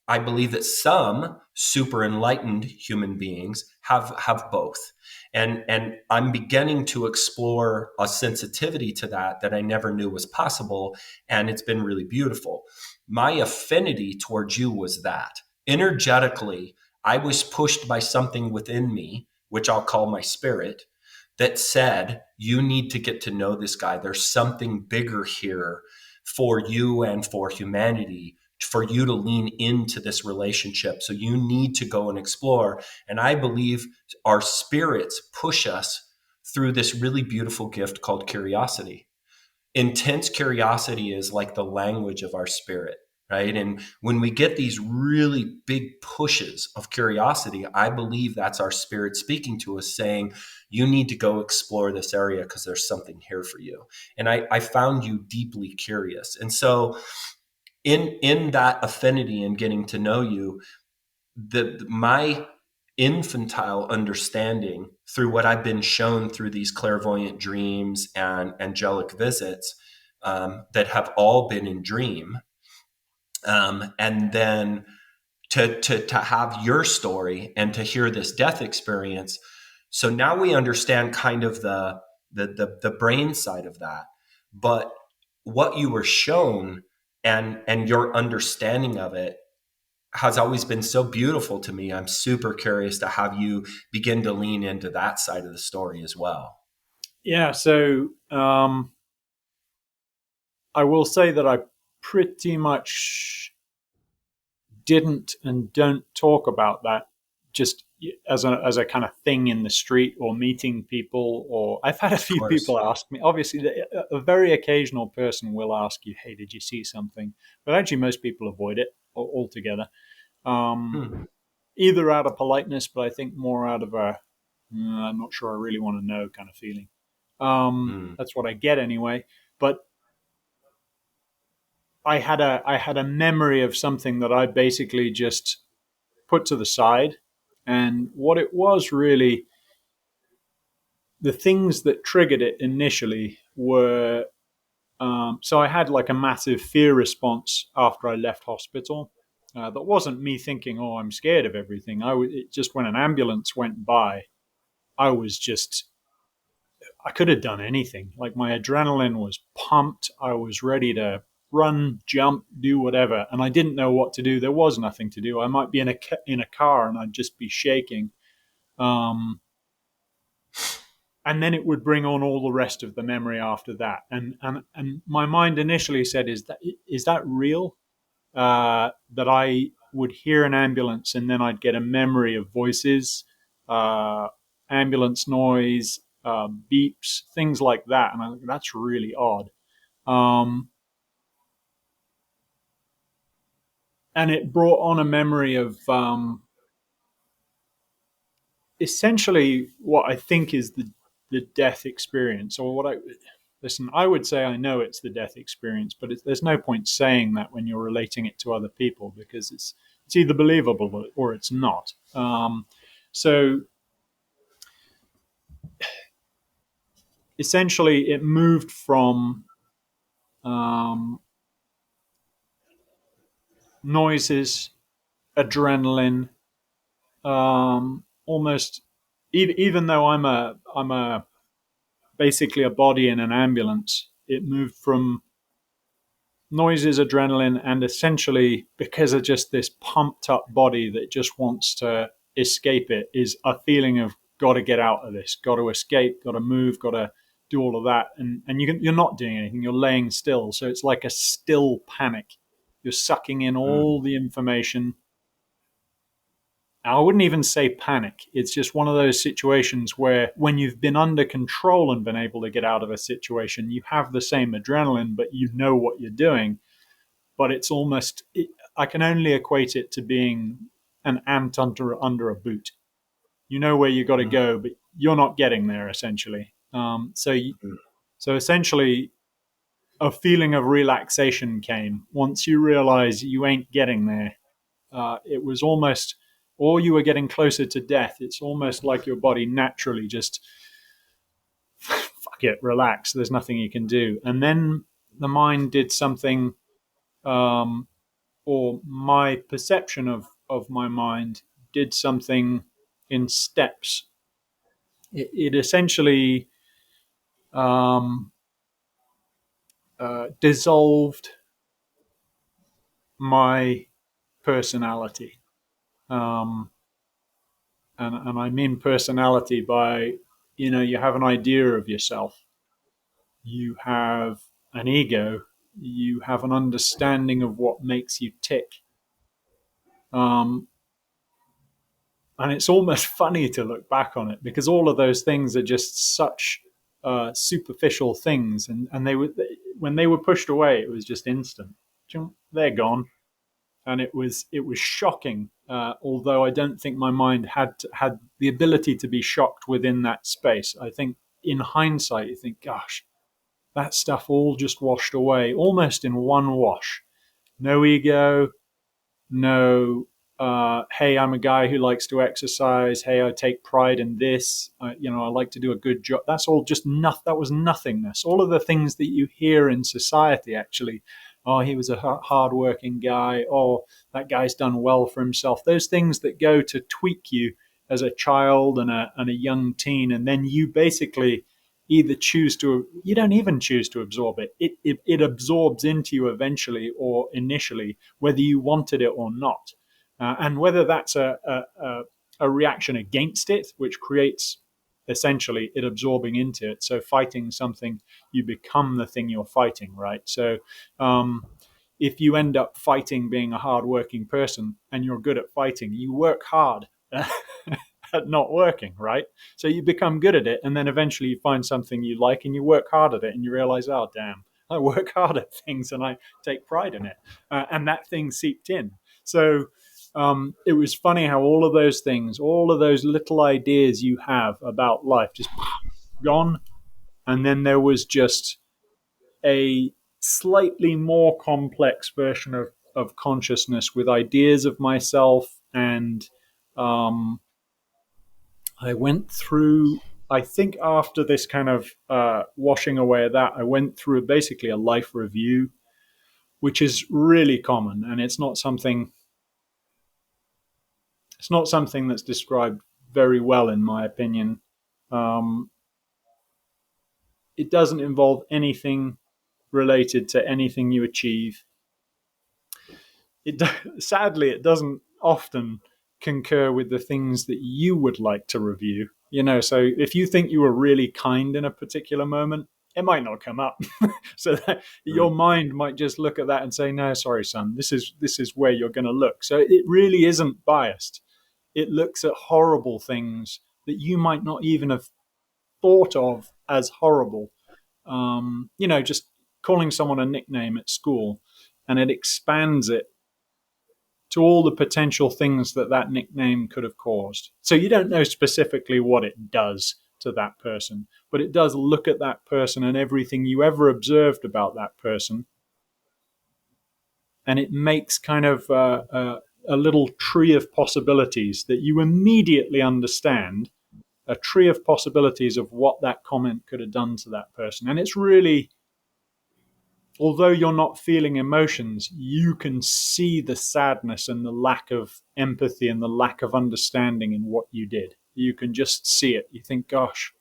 I believe that some super enlightened human beings have both. And I'm beginning to explore a sensitivity to that I never knew was possible. And it's been really beautiful. My affinity towards you was that. Energetically, I was pushed by something within me, which I'll call my spirit, that said, you need to get to know this guy. There's something bigger here for you and for humanity, for you to lean into this relationship. So you need to go and explore. And I believe our spirits push us through this really beautiful gift called curiosity. Intense curiosity is like the language of our spirit, right? And when we get these really big pushes of curiosity, I believe that's our spirit speaking to us saying, you need to go explore this area because there's something here for you. And I found you deeply curious. And so in that affinity and getting to know you, my infantile understanding through what I've been shown through these clairvoyant dreams and angelic visits, that have all been in dream, and then to have your story and to hear this death experience. So now we understand kind of the brain side of that, but what you were shown and your understanding of it has always been so beautiful to me. I'm super curious to have you begin to lean into that side of the story as well. Yeah. So I will say that I pretty much didn't and don't talk about that just as a kind of thing in the street or meeting people. Or I've had a Of few people course. ask me. Obviously, a very occasional person will ask you, "Hey, did you see something?" But actually, most people avoid it altogether. Um, Hmm. Either out of politeness, but I think more out of a I'm not sure I really want to know kind of feeling. Hmm. That's what I get anyway. But I had a memory of something that I basically just put to the side, and what it was really, the things that triggered it initially were, so I had like a massive fear response after I left hospital. That wasn't me thinking, "Oh, I'm scared of everything." It just when an ambulance went by, I was just I could have done anything. Like my adrenaline was pumped. I was ready to run, jump, do whatever, and I didn't know what to do. There was nothing to do. I might be in a car and I'd just be shaking. Um, and then it would bring on all the rest of the memory after that. And my mind initially said, "Is that real?" That I would hear an ambulance and then I'd get a memory of voices, uh, ambulance noise, beeps, things like that. And I think that's really odd. Um, and it brought on a memory of essentially what I think is the death experience, or what I listen. I would say I know it's the death experience, but there's no point saying that when you're relating it to other people because it's either believable or it's not. So essentially, it moved from um, noises, adrenaline, almost. Even though I'm a basically a body in an ambulance, it moved from noises, adrenaline, and essentially because of just this pumped up body that just wants to escape it, is a feeling of got to get out of this, got to escape, got to move, got to do all of that, and you're not doing anything, you're laying still, so it's like a still panic. You're sucking in Hmm. all the information. I wouldn't even say panic. It's just one of those situations where when you've been under control and been able to get out of a situation, you have the same adrenaline, but you know what you're doing. But it's almost, I can only equate it to being an ant under a boot. You know where you got to Hmm. go, but you're not getting there essentially. So essentially, a feeling of relaxation came once you realize you ain't getting there. It was almost, or you were getting closer to death. It's almost like your body naturally just, fuck it, relax. There's nothing you can do. And then the mind did something, um, or my perception of my mind did something in steps. It essentially um, dissolved my personality. Um, and I mean personality by, you have an idea of yourself, you have an ego, you have an understanding of what makes you tick. Um, and it's almost funny to look back on it because all of those things are just such superficial things, and when they were pushed away, it was just instant. They're gone, and it was shocking. Although I don't think my mind had the ability to be shocked within that space. I think in hindsight, you think, gosh, that stuff all just washed away almost in one wash. No ego, no, hey, I'm a guy who likes to exercise. Hey, I take pride in this. I like to do a good job. That's all just nothing. That was nothingness. All of the things that you hear in society, actually. Oh, he was a hardworking guy. Oh, that guy's done well for himself. Those things that go to tweak you as a child and a young teen, and then you basically either you don't even choose to absorb it. It absorbs into you eventually or initially, whether you wanted it or not. And whether that's a reaction against it, which creates essentially it absorbing into it. So fighting something, you become the thing you're fighting, right? So if you end up fighting being a hardworking person and you're good at fighting, you work hard at not working, right? So you become good at it, and then eventually you find something you like and you work hard at it, and you realize, oh, damn, I work hard at things and I take pride in it. And that thing seeped in. So it was funny how all of those things, all of those little ideas you have about life just gone. And then there was just a slightly more complex version of consciousness with ideas of myself. And I went through, I think after this kind of washing away of that, I went through basically a life review, which is really common. And it's not something that's described very well, in my opinion. Um, it doesn't involve anything related to anything you achieve. It sadly, it doesn't often concur with the things that you would like to review. So if you think you were really kind in a particular moment, it might not come up. So that your mind might just look at that and say, "No, sorry, son, this is where you're going to look." So it really isn't biased. It looks at horrible things that you might not even have thought of as horrible. Just calling someone a nickname at school, and it expands it to all the potential things that that nickname could have caused. So you don't know specifically what it does to that person, but it does look at that person and everything you ever observed about that person, and it makes kind of a little tree of possibilities that you immediately understand, a tree of possibilities of what that comment could have done to that person. And it's really, although you're not feeling emotions, you can see the sadness and the lack of empathy and the lack of understanding in what you did. You can just see it. You think, gosh,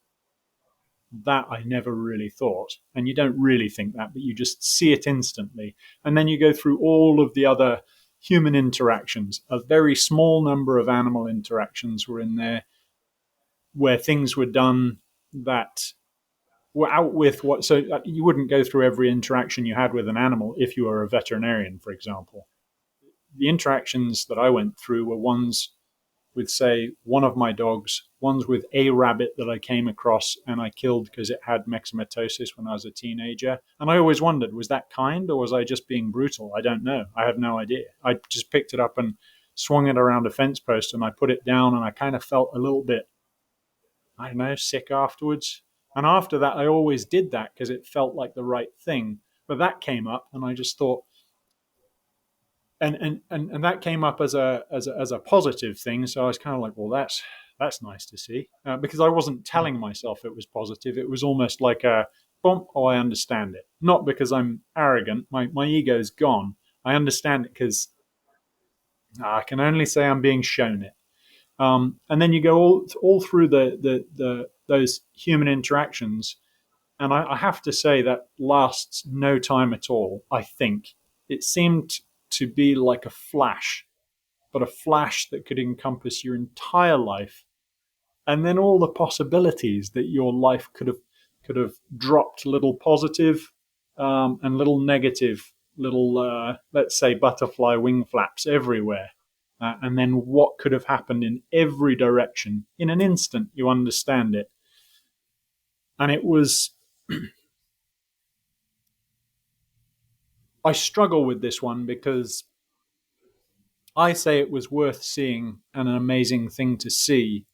that I never really thought. And you don't really think that, but you just see it instantly. And then you go through all of the other human interactions. A very small number of animal interactions were in there where things were done that were out with what. So you wouldn't go through every interaction you had with an animal if you were a veterinarian, for example. The interactions that I went through were ones with, say, one of my dogs, ones with a rabbit that I came across and I killed because it had myxomatosis when I was a teenager. And I always wondered, was that kind or was I just being brutal? I don't know. I have no idea. I just picked it up and swung it around a fence post and I put it down, and I kind of felt a little bit, I don't know, sick afterwards. And after that, I always did that because it felt like the right thing. But that came up, and I just thought, and that came up as a positive thing. So I was kind of like, well, that's nice to see, because I wasn't telling myself it was positive. It was almost like a bump. Oh, I understand it. Not because I'm arrogant. My ego's gone. I understand it because I can only say I'm being shown it. And then you go all through those human interactions, and I have to say that lasts no time at all. I think it seemed to be like a flash, but a flash that could encompass your entire life, and then all the possibilities that your life could have dropped little positive, and little negative, little let's say butterfly wing flaps everywhere. And then what could have happened in every direction in an instant. You understand it. And it was, I struggle with this one because I say it was worth seeing and an amazing thing to see,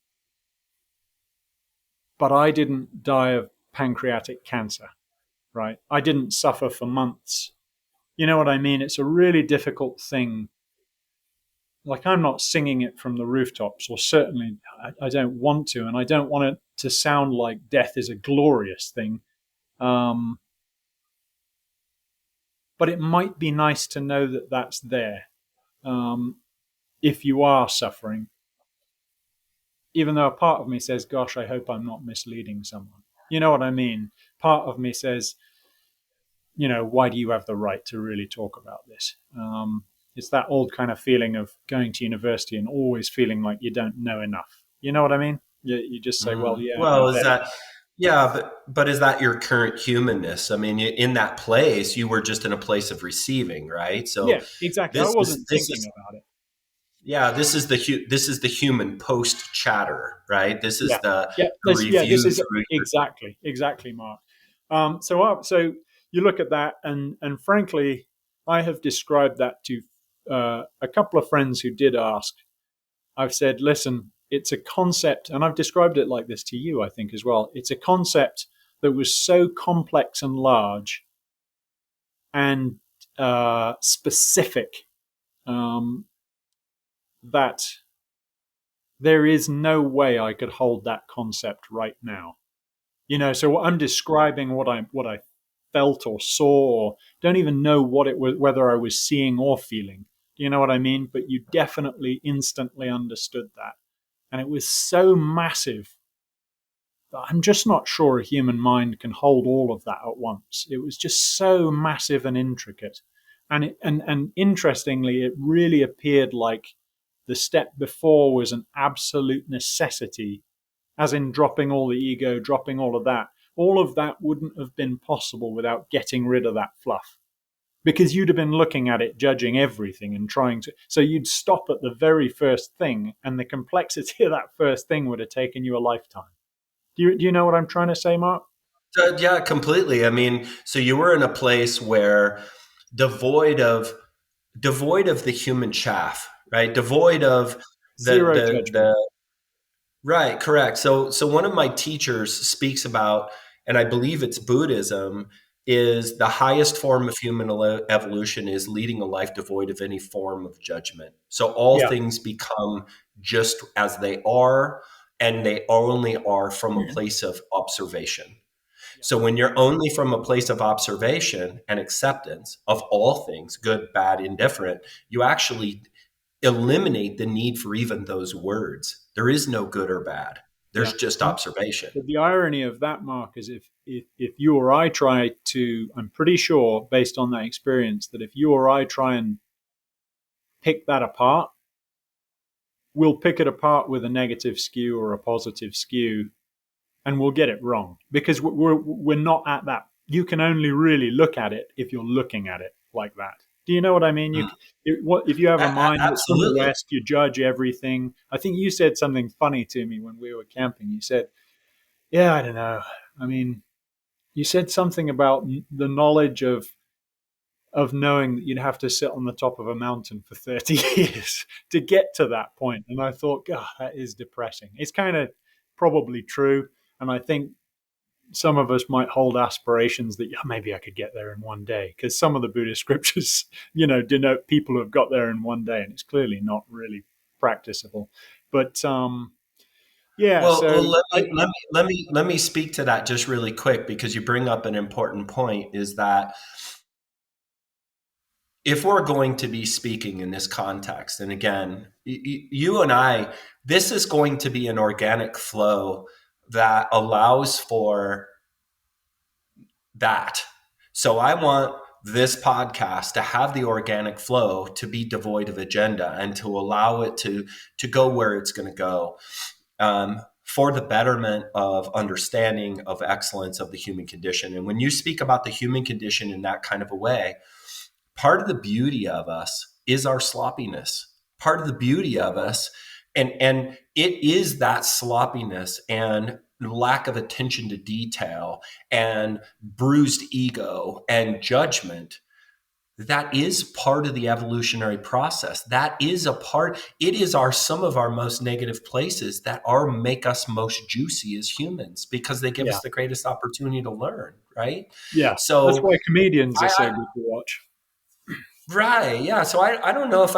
but I didn't die of pancreatic cancer, right? I didn't suffer for months. You know what I mean? It's a really difficult thing. Like, I'm not singing it from the rooftops, or certainly I don't want to, and I don't want it to sound like death is a glorious thing. Um, but it might be nice to know that that's there, um, if you are suffering. Even though a part of me says, gosh, I hope I'm not misleading someone. You know what I mean? Part of me says, why do you have the right to really talk about this? It's that old kind of feeling of going to university and always feeling like you don't know enough. You know what I mean? You just say, well, yeah, I Well, is bet. that yeah, but is that your current humanness? I mean, in that place, you were just in a place of receiving, right? So Yeah, exactly. I this is wasn't this thinking is about it. yeah, this is the human post chatter, right? This is Yeah, yeah. the This review is through your exactly, Mark. So you look at that, and frankly, I have described that to a couple of friends who did ask. I've said, listen, it's a concept, and I've described it like this to you, I think, as well. It's a concept that was so complex and large and specific, um, that there is no way I could hold that concept right now. So I'm describing what I felt or saw, or don't even know what it was, whether I was seeing or feeling. Do you know what I mean? But you definitely instantly understood that. And it was so massive that I'm just not sure a human mind can hold all of that at once. It was just so massive and intricate. And interestingly, it really appeared like the step before was an absolute necessity, as in dropping all the ego, dropping all of that. All of that wouldn't have been possible without getting rid of that fluff, because you'd have been looking at it, judging everything and trying to. So you'd stop at the very first thing, and the complexity of that first thing would have taken you a lifetime. Do you know what I'm trying to say, Mark? yeah, completely. I mean, so you were in a place where devoid of devoid of the human chaff, right? Devoid of Zero judgment. the right, correct. So one of my teachers speaks about, and I believe it's Buddhism, is the highest form of human evolution is leading a life devoid of any form of judgment. So all Yeah. things become just as they are, and they only are from a place of observation. Yeah. So when you're only from a place of observation and acceptance of all things, good, bad, indifferent, you actually eliminate the need for even those words. There is no good or bad. Yeah. There's just And observation. but the irony of that, Mark, is if you or I try to, I'm pretty sure, based on that experience, that if you or I try and pick that apart, we'll pick it apart with a negative skew or a positive skew, and we'll get it wrong, because we're not at that. You can only really look at it if you're looking at it like that. Do you know what I mean? Mm. If you have a mind that's from the Absolutely. West, you judge everything. I think you said something funny to me when we were camping. You said, "Yeah, I don't know. I mean, you said something about the knowledge of knowing that you'd have to sit on the top of a mountain for 30 years to get to that point." And I thought, God, that is depressing. It's kind of probably true. And I think some of us might hold aspirations that, yeah, maybe I could get there in one day, because some of the Buddhist scriptures, denote people who have got there in one day, and it's clearly not really practicable. But yeah, Well, so let me speak to that just really quick, because you bring up an important point, is that if we're going to be speaking in this context, and again, you and I, this is going to be an organic flow that allows for that. So I want this podcast to have the organic flow, to be devoid of agenda, and to allow it to go where it's going to go, for the betterment of understanding, of excellence of the human condition. And when you speak about the human condition in that kind of a way, part of the beauty of us is our sloppiness. Part of the beauty of us, and it is that sloppiness and lack of attention to detail and bruised ego and judgment, that is part of the evolutionary process. That is a part. It is our some of our most negative places that are make us most juicy as humans, because they give yeah, us the greatest opportunity to learn, right? yeah, that's So why comedians are I so good to watch. right. Yeah. So I don't know if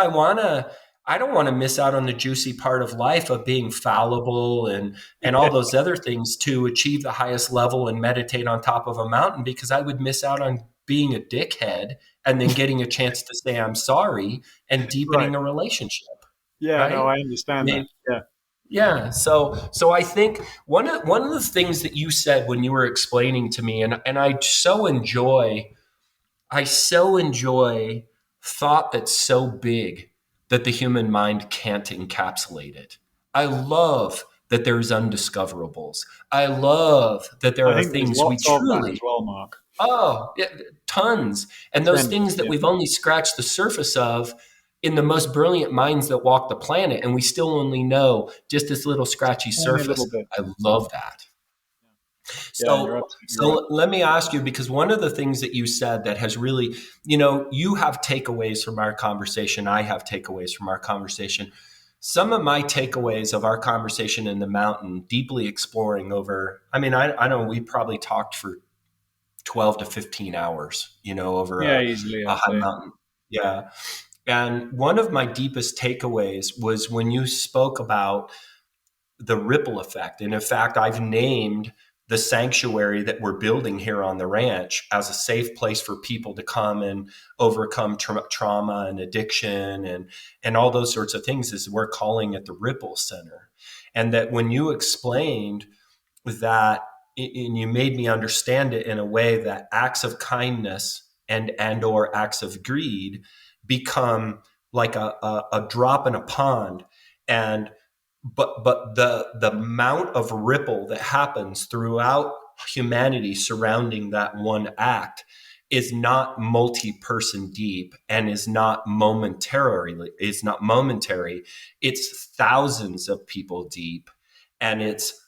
I don't want to miss out on the juicy part of life of being fallible and all those other things to achieve the highest level and meditate on top of a mountain, because I would miss out on being a dickhead and then getting a chance to say I'm sorry and Right. deepening a relationship. Yeah, no, Right. I I understand that. mean, Yeah. yeah. So I think one of the things that you said when you were explaining to me, and I so enjoy thought that's so big that the human mind can't encapsulate it. I love that there's undiscoverables. I love that there I are think there's things we lots of that as truly, well, Mark. oh, yeah, tons. And those things Plenty, that yeah. we've only scratched the surface of in the most brilliant minds that walk the planet, and we still only know just this little scratchy Only a little surface. bit. I love that. Yeah, you're So, absolutely right. so let me ask you, because one of the things that you said that has really, you have takeaways from our conversation. I have takeaways from our conversation. Some of my takeaways of our conversation in the mountain, deeply exploring over, I know we probably talked for 12 to 15 hours, over Yeah, easily, a I'd high say. mountain. Yeah. And one of my deepest takeaways was when you spoke about the ripple effect. And in fact, I've named the sanctuary that we're building here on the ranch as a safe place for people to come and overcome trauma and addiction and all those sorts of things, is we're calling it the Ripple Center. And that when you explained that, and you made me understand it in a way that acts of kindness and or acts of greed become like a drop in a pond. And but the amount of ripple that happens throughout humanity surrounding that one act is not multi-person deep, and is not momentary. It's thousands of people deep, and it's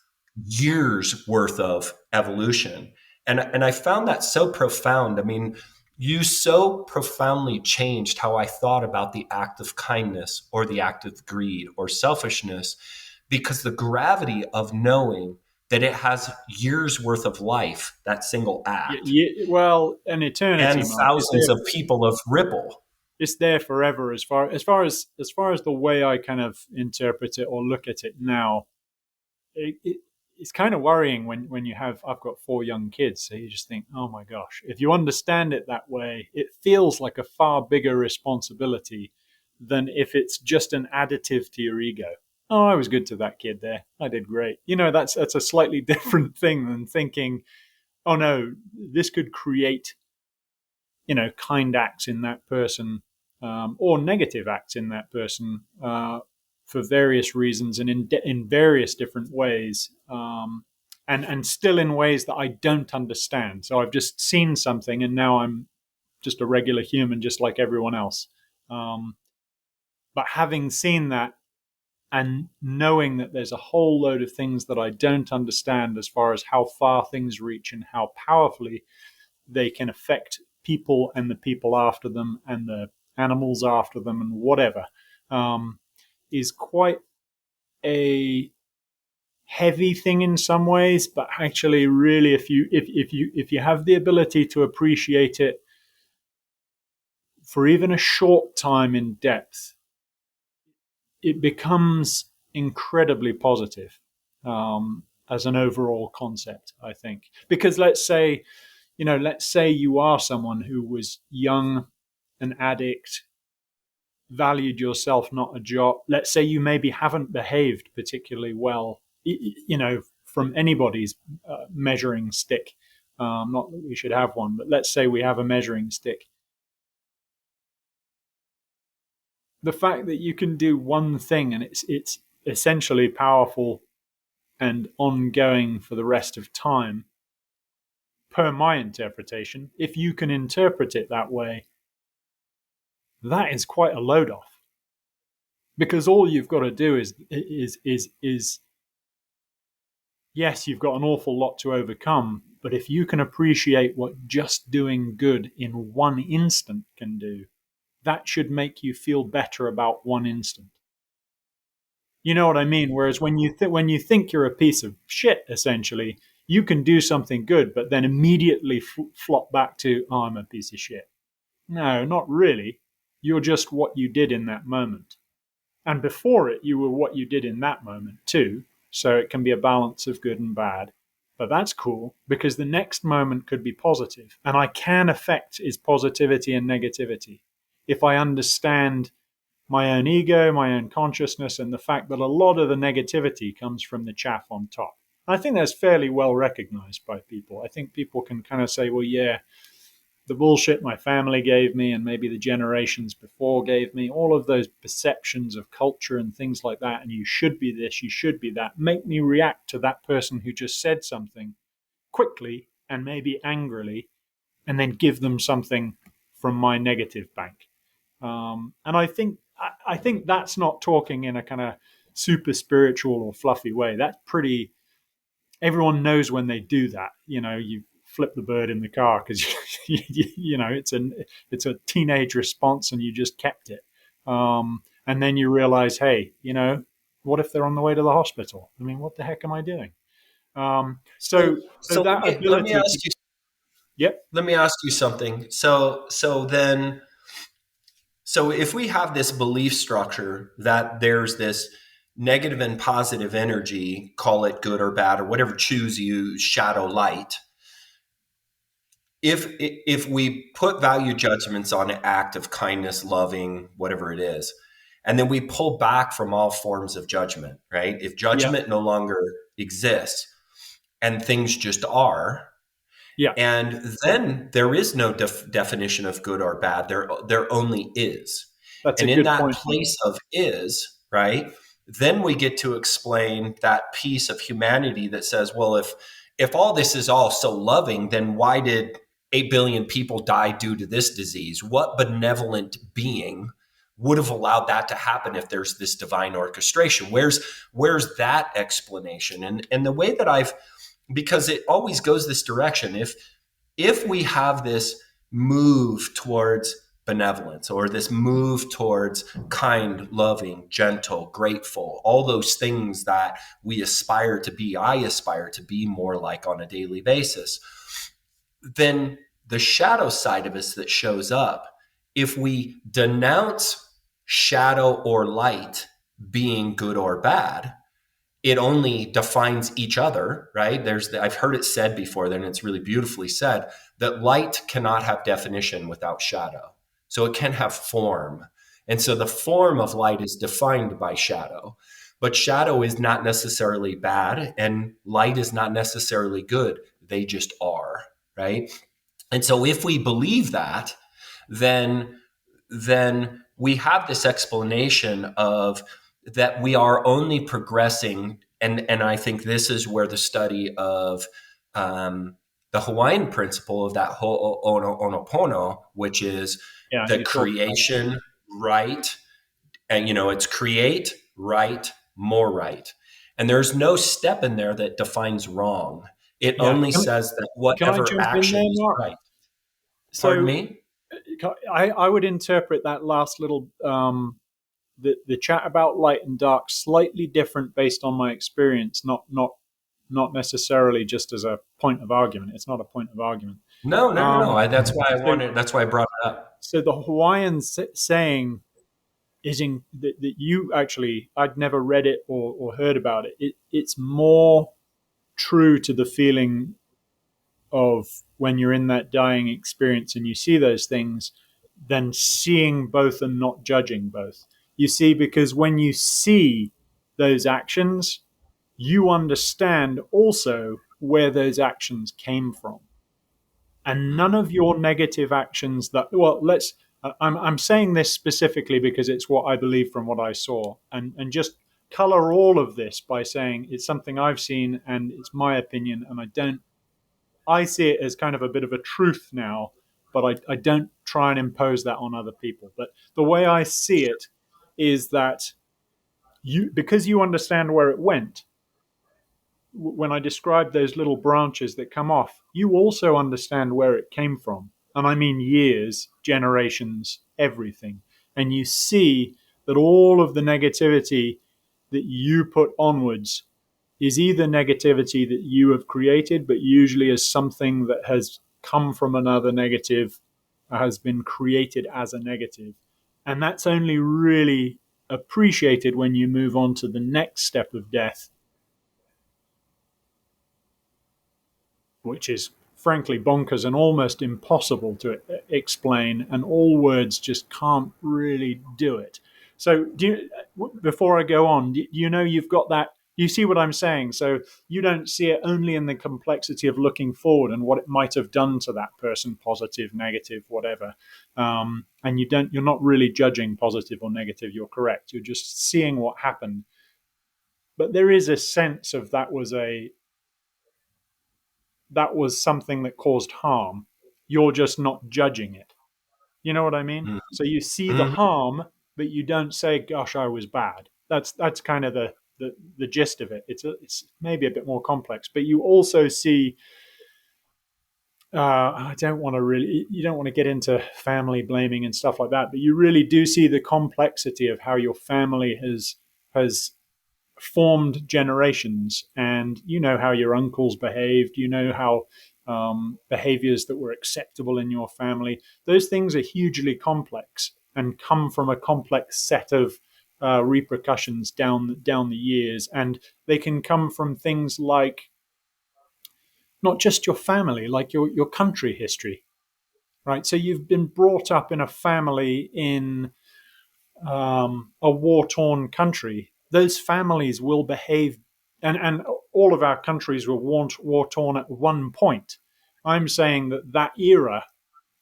years worth of evolution. And I found that so profound. I mean, you so profoundly changed how I thought about the act of kindness or the act of greed or selfishness, because the gravity of knowing that it has years worth of life, that single act, Well, an eternity, and Mark. thousands of people of ripple. It's there forever. As far as the way I kind of interpret it or look at it now, it's kind of worrying when I've got 4 young kids, so you just think, oh my gosh, if you understand it that way, it feels like a far bigger responsibility than if it's just an additive to your ego. Oh, I was good to that kid there. I did great. That's a slightly different thing than thinking, oh no, this could create, kind acts in that person, or negative acts in that person, for various reasons and in various different ways, and still in ways that I don't understand. So I've just seen something, and now I'm just a regular human, just like everyone else. Um, but having seen that and knowing that there's a whole load of things that I don't understand as far as how far things reach and how powerfully they can affect people and the people after them and the animals after them and whatever, um, is quite a heavy thing in some ways, but actually, really, if you have the ability to appreciate it for even a short time in depth, it becomes incredibly positive, as an overall concept, I think. Because let's say you are someone who was young, an addict, valued yourself, not a job. Let's say you maybe haven't behaved particularly well, from anybody's measuring stick. Not that we should have one, but let's say we have a measuring stick. The fact that you can do one thing and it's essentially powerful and ongoing for the rest of time, per my interpretation, if you can interpret it that way, that is quite a load off. Because all you've got to do is yes, you've got an awful lot to overcome, but if you can appreciate what just doing good in one instant can do, that should make you feel better about one instant. You know what I mean? Whereas when you think you're a piece of shit, essentially, you can do something good, but then immediately flop back to, oh, I'm a piece of shit. No, not really. You're just what you did in that moment. And before it, you were what you did in that moment too. So it can be a balance of good and bad. But that's cool because the next moment could be positive. And I can affect its positivity and negativity if I understand my own ego, my own consciousness, and the fact that a lot of the negativity comes from the chaff on top. I think that's fairly well recognized by people. I think people can kind of say, well, yeah, the bullshit my family gave me and maybe the generations before gave me, all of those perceptions of culture and things like that, and you should be this, you should be that, make me react to that person who just said something quickly and maybe angrily, and then give them something from my negative bank. And I think that's not talking in a kind of super spiritual or fluffy way. That's pretty. Everyone knows when they do that. You flip the bird in the car because it's a teenage response and you just kept it. And then you realize, hey, what if they're on the way to the hospital? I mean, what the heck am I doing? So, So let that me ability to, ask you. yep, Let me ask you something. So if we have this belief structure that there's this negative and positive energy, call it good or bad or whatever, choose you, shadow, light. If we put value judgments on an act of kindness, loving, whatever it is, and then we pull back from all forms of judgment, right? If yep, judgment no longer exists and things just are, yeah, and then there is no definition of good or bad. There only is. that's a And in good that point. place of is, right? Then we get to explain that piece of humanity that says, well, if all this is all so loving, then why did 8 billion people die due to this disease? What benevolent being would have allowed that to happen if there's this divine orchestration? Where's that explanation? And the way that I've, because it always goes this direction. If we have this move towards benevolence or this move towards kind, loving, gentle, grateful, all those things that we aspire to be, I aspire to be more like on a daily basis, then the shadow side of us that shows up, if we denounce shadow or light being good or bad, it only defines each other, right? I've heard it said before, then it's really beautifully said, that light cannot have definition without shadow. So it can have form. And so the form of light is defined by shadow. But shadow is not necessarily bad and light is not necessarily good. They just are, right? And so if we believe that, then we have this explanation of that we are only progressing, and I think this is where the study of the Hawaiian principle of that whole Ho'oponopono, which is Yeah, the you talked about that. creation right, and it's create right, more right, and there's no step in there that defines wrong. It Yeah, only says that can I whatever jump in action there, is Mark? right. Pardon So me. I would interpret that last little the chat about light and dark slightly different based on my experience, not necessarily just as a point of argument. It's not a point of argument. No, no, no, no. Um, That's why I so wanted. That's why I brought it up. so the Hawaiian saying is in that you actually I'd never read it or heard about it. It's more true to the feeling of when you're in that dying experience and you see those things than seeing both and not judging both. You see, because when you see those actions, you understand also where those actions came from. And none of your negative actions that, well, I'm saying this specifically because it's what I believe from what I saw. And just color all of this by saying it's something I've seen and it's my opinion. And I see it as kind of a bit of a truth now, but I don't try and impose that on other people. But the way I see it is that because you understand where it went, when I describe those little branches that come off, you also understand where it came from. And I mean years, generations, everything. And you see that all of the negativity that you put onwards is either negativity that you have created, but usually as something that has come from another negative, has been created as a negative. And that's only really appreciated when you move on to the next step of death, which is frankly bonkers and almost impossible to explain, and all words just can't really do it. So, before I go on, you've got that You see what I'm saying? So you don't see it only in the complexity of looking forward and what it might have done to that person, positive, negative, whatever. And you're not really judging positive or negative. You're correct. You're just seeing what happened. But there is a sense of that was something that caused harm. You're just not judging it. You know what I mean? So you see the Mm-hmm. harm, but you don't say, "Gosh, I was bad." That's kind of the gist of it. It's maybe a bit more complex, but you also see. I don't want to really. You don't want to get into family blaming and stuff like that, but you really do see the complexity of how your family has formed generations, and you know how your uncles behaved. You know how behaviors that were acceptable in your family. Those things are hugely complex and come from a complex set of repercussions down the years, and they can come from things like not just your family, like your country history, right? So you've been brought up in a family in a war torn country. Those families will behave, and all of our countries were war torn at one point. I'm saying that era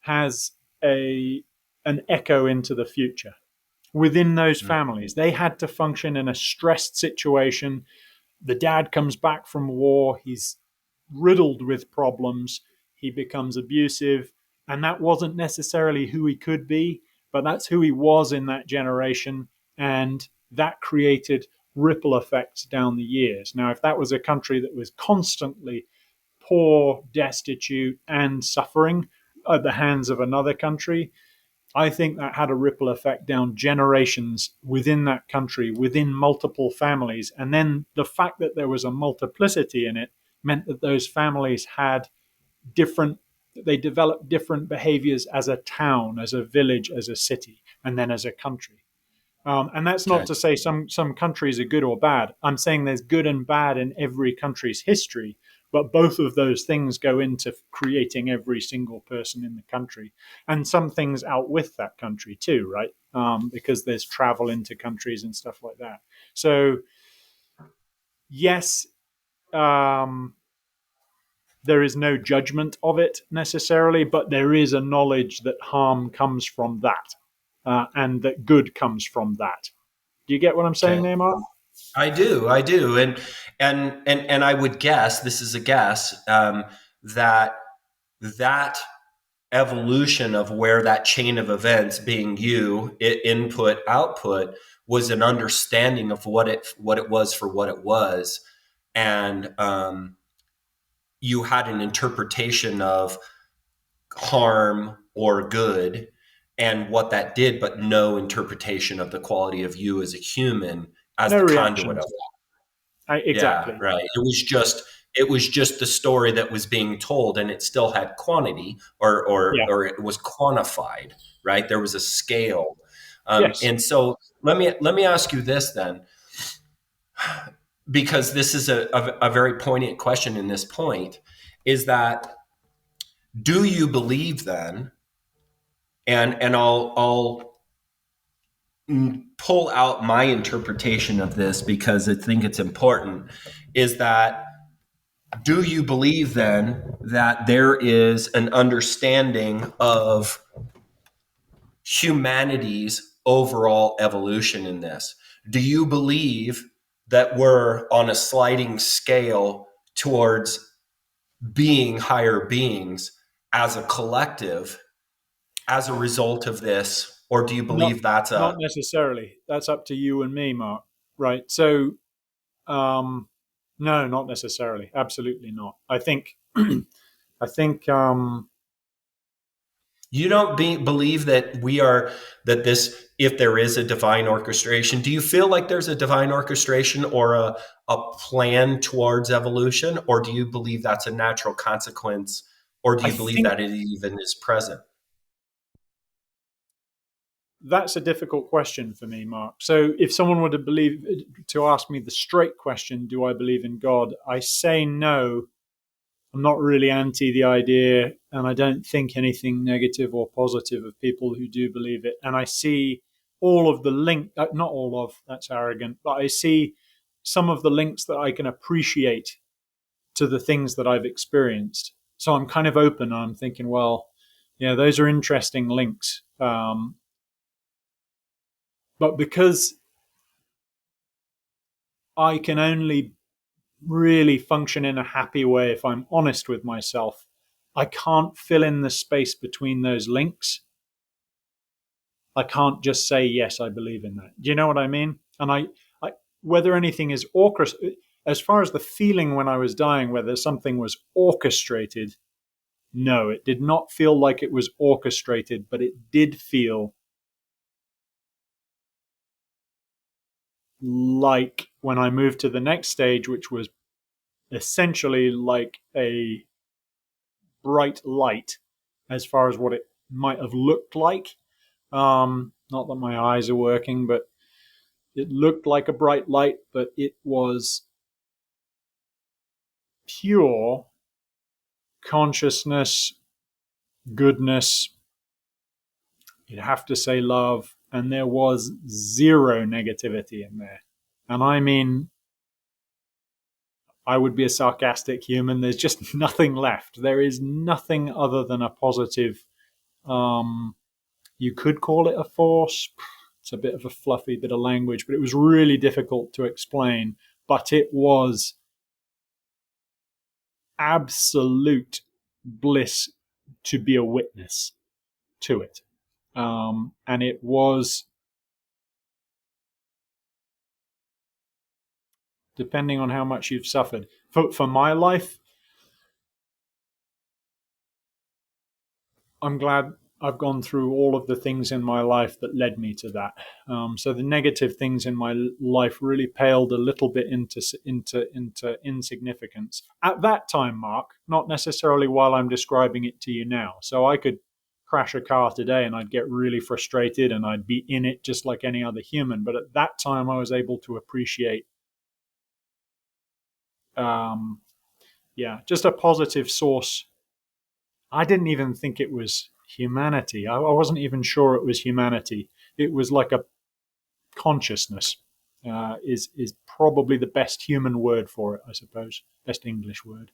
has a an echo into the future within those families. They had to function in a stressed situation. The dad comes back from war. He's riddled with problems. He becomes abusive. And that wasn't necessarily who he could be, but that's who he was in that generation. And that created ripple effects down the years. Now, if that was a country that was constantly poor, destitute, and suffering at the hands of another country, I think that had a ripple effect down generations within that country, within multiple families. And then the fact that there was a multiplicity in it meant that those families had different, they developed different behaviors as a town, as a village, as a city, and then as a country. And that's not Okay. to say some countries are good or bad. I'm saying there's good and bad in every country's history, but both of those things go into creating every single person in the country. And some things outwith that country too, right? Because there's travel into countries and stuff like that. So, yes, um, there is no judgment of it necessarily, but there is a knowledge that harm comes from that, and that good comes from that. Do you get what I'm saying Okay. there, Mark? I do, and I would guess, this is a guess, that that evolution of where that chain of events, being you, input output, was an understanding of what it was for what it was, and you had an interpretation of harm or good and what that did, but no interpretation of the quality of you as a human as No the conduit reaction of to that. it. Yeah, Exactly. right. It was just the story that was being told, and it still had quantity, or or Yeah. or it was quantified, right? There was a scale. Yes. And so let me ask you this then, because this is a very poignant question in this point, is that, do you believe then, and I'll pull out my interpretation of this because I think it's important, is that, do you believe then that there is an understanding of humanity's overall evolution in this? Do you believe that we're on a sliding scale towards being higher beings as a collective as a result of this? Or do you Not believe that's a not necessarily. That's up to you and me, Mark. Right. So, um, no, not necessarily. Absolutely not. I think I think You don't believe that we are, that this, if there is a divine orchestration, do you feel like there's a divine orchestration or a plan towards evolution? Or do you believe that's a natural consequence? Or do I you believe think that it even is present? that's a difficult question for me, Mark. So if someone were to ask me the straight question, do I believe in God? I say no. I'm not really anti the idea, and I don't think anything negative or positive of people who do believe it. And I see all of the link, not all of, that's arrogant, but I see some of the links that I can appreciate to the things that I've experienced. So I'm kind of open. I'm thinking, well, yeah, those are interesting links. But because I can only really function in a happy way if I'm honest with myself, I can't fill in the space between those links. I can't just say, yes, I believe in that. Do you know what I mean? And whether anything is orchestrated, as far as the feeling when I was dying, whether something was orchestrated, no, it did not feel like it was orchestrated, but it did feel like when I moved to the next stage, which was essentially like a bright light as far as what it might have looked like. Not that my eyes are working, but it looked like a bright light, but it was pure consciousness, goodness. You'd have to say love, and there was zero negativity in there. And I mean, I would be a sarcastic human. There's just nothing left. There is nothing other than a positive. You could call it a force. It's a bit of a fluffy bit of language, but it was really difficult to explain. But it was absolute bliss to be a witness to it. And it was, depending on how much you've suffered. For my life, I'm glad I've gone through all of the things in my life that led me to that. So the negative things in my life really paled a little bit into insignificance at that time, Mark. Not necessarily while I'm describing it to you now. So I could crash a car today and I'd get really frustrated and I'd be in it just like any other human. But at that time, I was able to appreciate, just a positive source. I didn't even think it was humanity. I wasn't even sure it was humanity. It was like a consciousness. Is probably the best human word for it, I suppose. Best English word.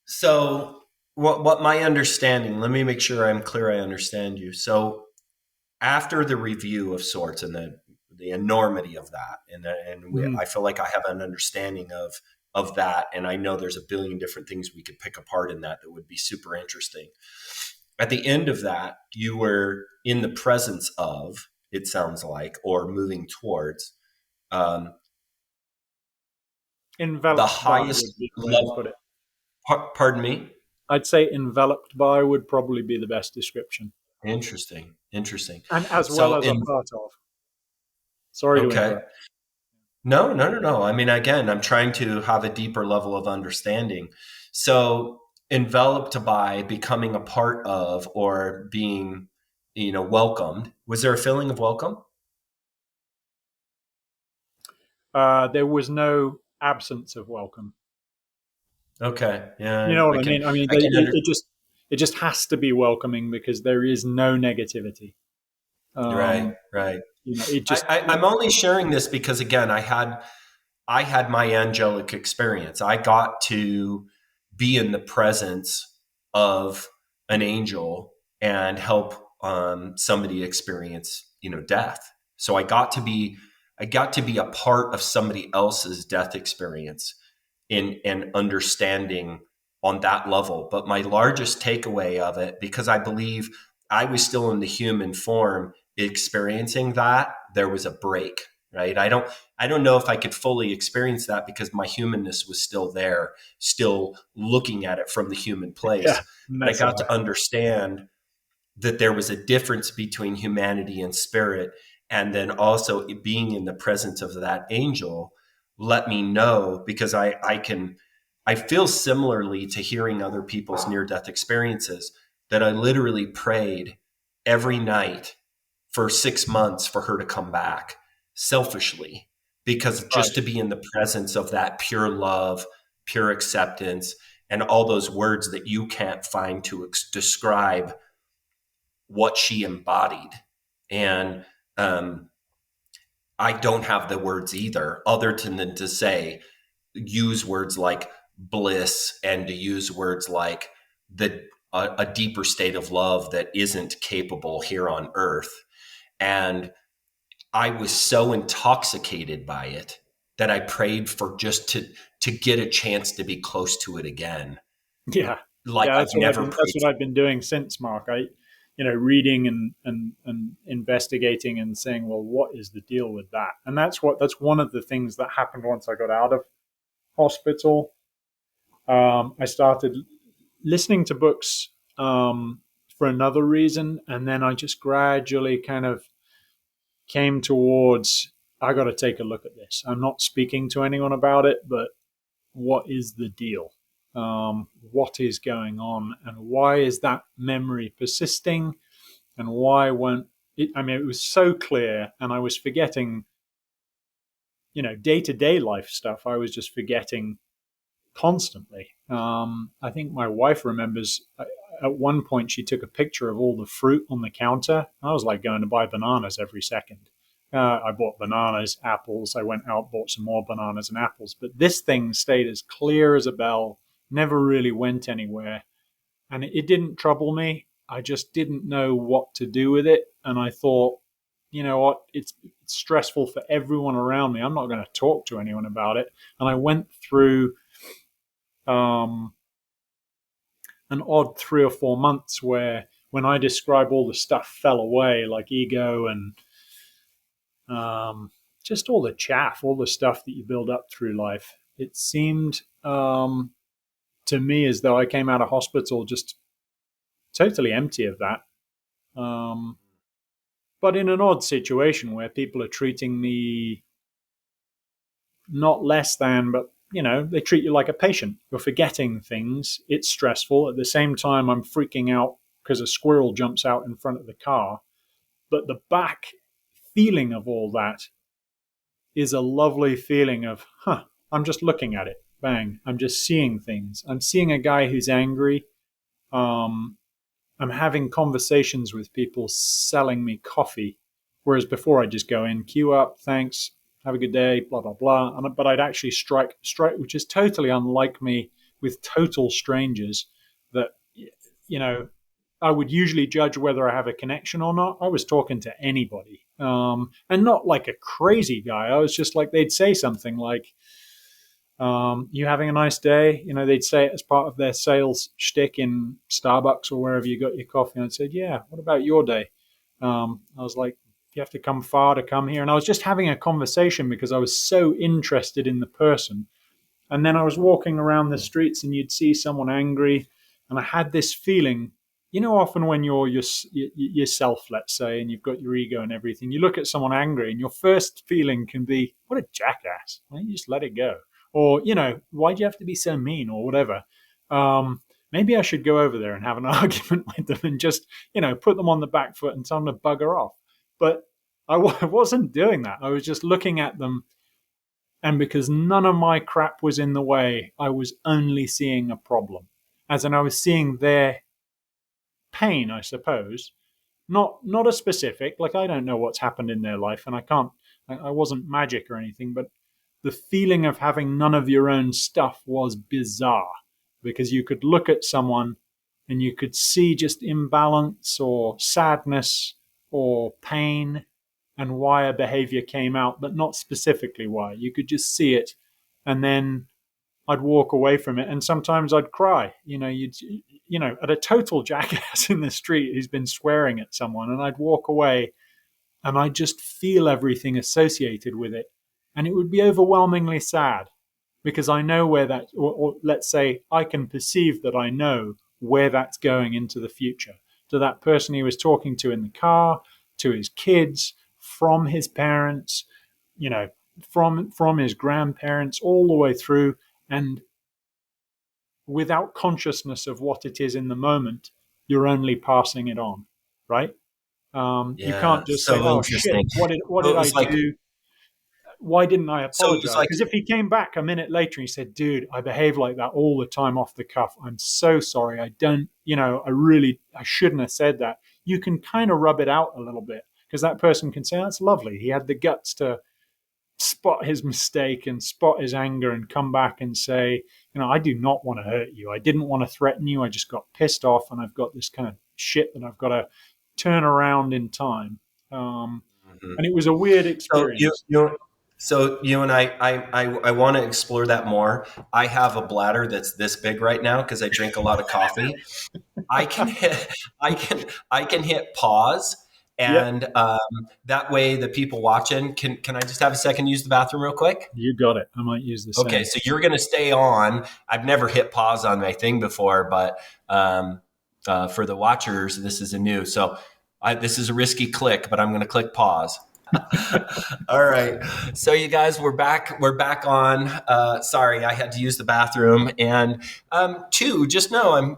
So, what my understanding? Let me make sure I'm clear. I understand you. So, after the review of sorts and the enormity of that, Mm-hmm. I feel like I have an understanding of that, and I know there's a billion different things we could pick apart in that would be super interesting. At the end of that, you were in the presence of, it sounds like, or moving towards um, the Enveloped by highest would be the way I'd put level. it. Pardon me. I'd say enveloped by would probably be the best description. Interesting. Interesting. And as well So as a in part of. Sorry to okay. interrupt. No, no, no, no. I mean, again, I'm trying to have a deeper level of understanding. So enveloped by, becoming a part of, or being, welcomed. Was there a feeling of welcome? There was no absence of welcome. Okay. You Yeah, know what I I can, mean? I mean, I can under, it just has to be welcoming because there is no negativity. right, Um, right. it I, just I, I'm only sharing this because, again, I had my angelic experience. I got to be in the presence of an angel and help somebody experience, death. So I got to be a part of somebody else's death experience in and understanding on that level. But my largest takeaway of it, because I believe I was still in the human form experiencing that, there was a break, right? I don't know if I could fully experience that because my humanness was still there, still looking at it from the human yeah, place. But I that's got all. to understand that there was a difference between humanity and spirit. And then also being in the presence of that angel let me know, because I feel similarly to hearing other people's near death experiences, that I literally prayed every night for 6 months for her to come back selfishly, because Right. just to be in the presence of that pure love, pure acceptance, and all those words that you can't find to describe what she embodied. And um, I don't have the words either, other than to say, use words like bliss and to use words like a deeper state of love that isn't capable here on earth. And I was so intoxicated by it that I prayed for just to get a chance to be close to it again. Yeah, Like yeah, I've never that's prayed. what I've been doing since, Mark. Reading and investigating and saying, well, what is the deal with that? And that's one of the things that happened once I got out of hospital. I started listening to books for another reason, and then I just gradually kind of came towards, I got to take a look at this. I'm not speaking to anyone about it, but what is the deal? What is going on, and why is that memory persisting? And why won't it? I mean, it was so clear, and I was forgetting, day to day life stuff. I was just forgetting constantly. I think my wife remembers at one point she took a picture of all the fruit on the counter. I was like going to buy bananas every second. I bought bananas, apples. I went out, bought some more bananas and apples. But this thing stayed as clear as a bell, never really went anywhere. And it didn't trouble me. I just didn't know what to do with it. And I thought, you know what, it's stressful for everyone around me. I'm not going to talk to anyone about it. And I went through um, an odd 3 or 4 months where when I describe all the stuff fell away, like ego and just all the chaff, all the stuff that you build up through life. It seemed to me as though I came out of hospital just totally empty of that. Um, but in an odd situation where people are treating me not less than, but they treat you like a patient. You're forgetting things. It's stressful. At the same time, I'm freaking out because a squirrel jumps out in front of the car. But the back feeling of all that is a lovely feeling of, I'm just looking at it. Bang. I'm just seeing things. I'm seeing a guy who's angry. Um, I'm having conversations with people selling me coffee. Whereas before I just go in, queue up, thanks, have a good day, blah, blah, blah. But I'd actually strike, which is totally unlike me with total strangers that, you know, I would usually judge whether I have a connection or not. I was talking to anybody, and not like a crazy guy. I was just like, they'd say something like, you having a nice day? They'd say it as part of their sales shtick in Starbucks or wherever you got your coffee. And I'd say, yeah, what about your day? I was like, you have to come far to come here. And I was just having a conversation because I was so interested in the person. And then I was walking around the streets and you'd see someone angry. And I had this feeling, often when you're yourself, let's say, and you've got your ego and everything, you look at someone angry and your first feeling can be, what a jackass. Why don't you just let it go? Or, why do you have to be so mean or whatever? Maybe I should go over there and have an argument with them and just, put them on the back foot and tell them to bugger off. But I wasn't doing that. I was just looking at them. And because none of my crap was in the way, I was only seeing a problem. As in, I was seeing their pain, I suppose. Not a specific, like I don't know what's happened in their life, and I wasn't magic or anything, but the feeling of having none of your own stuff was bizarre because you could look at someone and you could see just imbalance or sadness or pain and why a behavior came out, but not specifically why. You could just see it. And then I'd walk away from it. And sometimes I'd cry, at a total jackass in the street who's been swearing at someone. And I'd walk away and I'd just feel everything associated with it. And it would be overwhelmingly sad because I know where that, or let's say I can perceive that I know where that's going into the future. To that person he was talking to in the car, to his kids, from his parents, from his grandparents, all the way through, and without consciousness of what it is in the moment, you're only passing it on, right? You Yeah, can't just say, so "Oh shit, interesting. what So did it I was like, do? Why didn't I so it was apologize?" like, Because if he came back a minute later and he said, "Dude, I behave like that all the time off the cuff. I'm so sorry. I don't, I shouldn't have said that." You can kind of rub it out a little bit because that person can say, that's lovely. He had the guts to spot his mistake and spot his anger and come back and say, I do not want to hurt you. I didn't want to threaten you. I just got pissed off, and I've got this kind of shit that I've got to turn around in time. Mhm. And it was a weird So experience. you and I want to explore that more. I have a bladder that's this big right now because I drink a lot of coffee. I can hit, I can hit pause, Yep, and that way the people watching can I just have a second use the bathroom real quick? you got it. I might use the Okay, same. so you're going to stay on. I've never hit pause on my thing before, but for the watchers, this is a new. So this is a risky click, but I'm going to click pause. All right. So you guys, we're back. We're back on. Sorry, I had to use the bathroom. And two, just know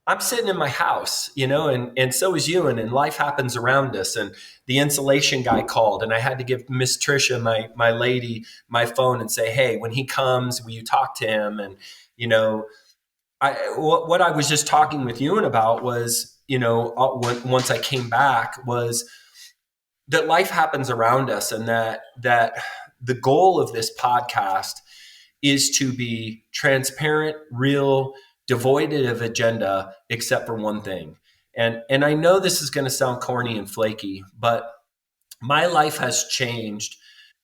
I'm sitting in my house, and so is you, and life happens around us. And the insulation guy called, and I had to give Miss Trisha, my lady, my phone and say, hey, when he comes, will you talk to him? And what I was just talking with Euan about was, once I came back, was that life happens around us, and that the goal of this podcast is to be transparent, real, devoid of agenda, except for one thing. And I know this is going to sound corny and flaky, but my life has changed,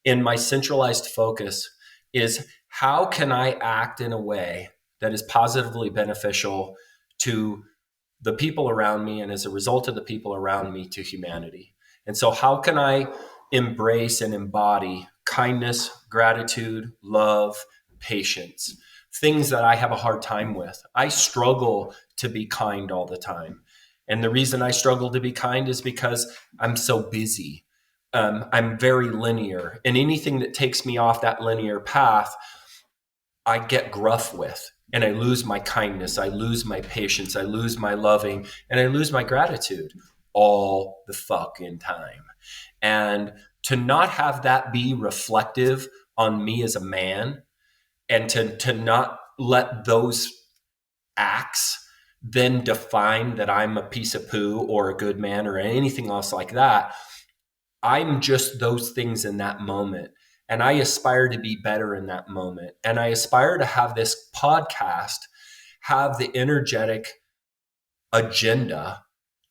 and my centralized focus is how can I act in a way that is positively beneficial to the people around me, and as a result of the people around me, to humanity. And so how can I embrace and embody kindness, gratitude, love, patience, things that I have a hard time with? I struggle to be kind all the time. And the reason I struggle to be kind is because I'm so busy. I'm very linear, and anything that takes me off that linear path, I get gruff with, and I lose my kindness, I lose my patience, I lose my loving, and I lose my gratitude all the fucking time. And to not have that be reflective on me as a man, and to not let those acts then define that I'm a piece of poo or a good man or anything else like that. I'm just those things in that moment. And I aspire to be better in that moment. And I aspire to have this podcast have the energetic agenda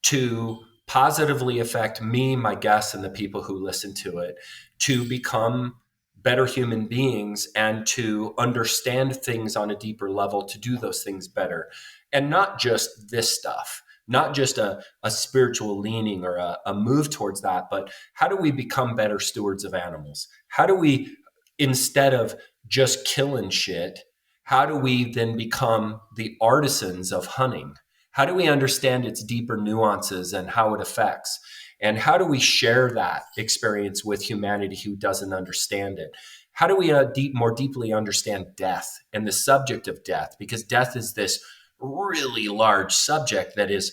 to positively affect me, my guests, and the people who listen to it, to become better human beings and to understand things on a deeper level, to do those things better. And not just this stuff, not just a spiritual leaning or a move towards that, but how do we become better stewards of animals? How do we, instead of just killing shit, how do we then become the artisans of hunting? How do we understand its deeper nuances and how it affects? And how do we share that experience with humanity who doesn't understand it? How do we more deeply understand death and the subject of death? Because death is this really large subject that is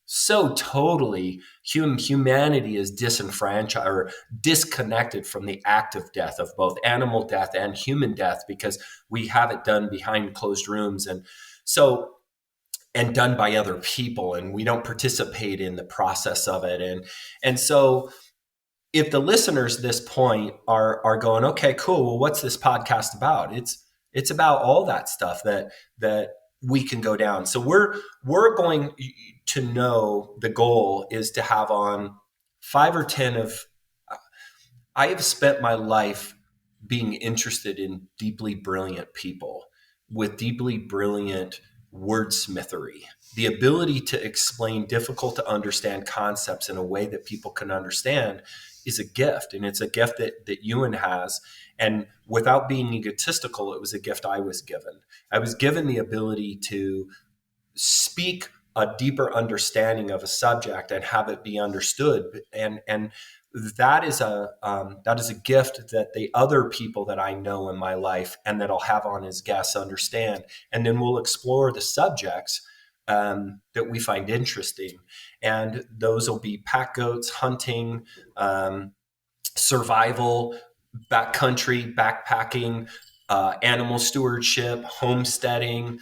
so totally humanity is disenfranchised or disconnected from the act of death, of both animal death and human death, because we have it done behind closed rooms. And done by other people, and we don't participate in the process of it. And so if the listeners at this point are going, okay, cool, well, what's this podcast about? It's about all that stuff that we can go down. So we're going to know the goal is to have on 5 or 10 of I have spent my life being interested in deeply brilliant people with deeply brilliant wordsmithery, the ability to explain difficult to understand concepts in a way that people can understand is a gift. And it's a gift that Euan has. And without being egotistical, it was a gift I was given. I was given the ability to speak a deeper understanding of a subject and have it be understood. And that is a gift that the other people that I know in my life and that I'll have on as guests understand. And then we'll explore the subjects that we find interesting. And those will be pack goats, hunting, survival, backcountry, backpacking, animal stewardship, homesteading,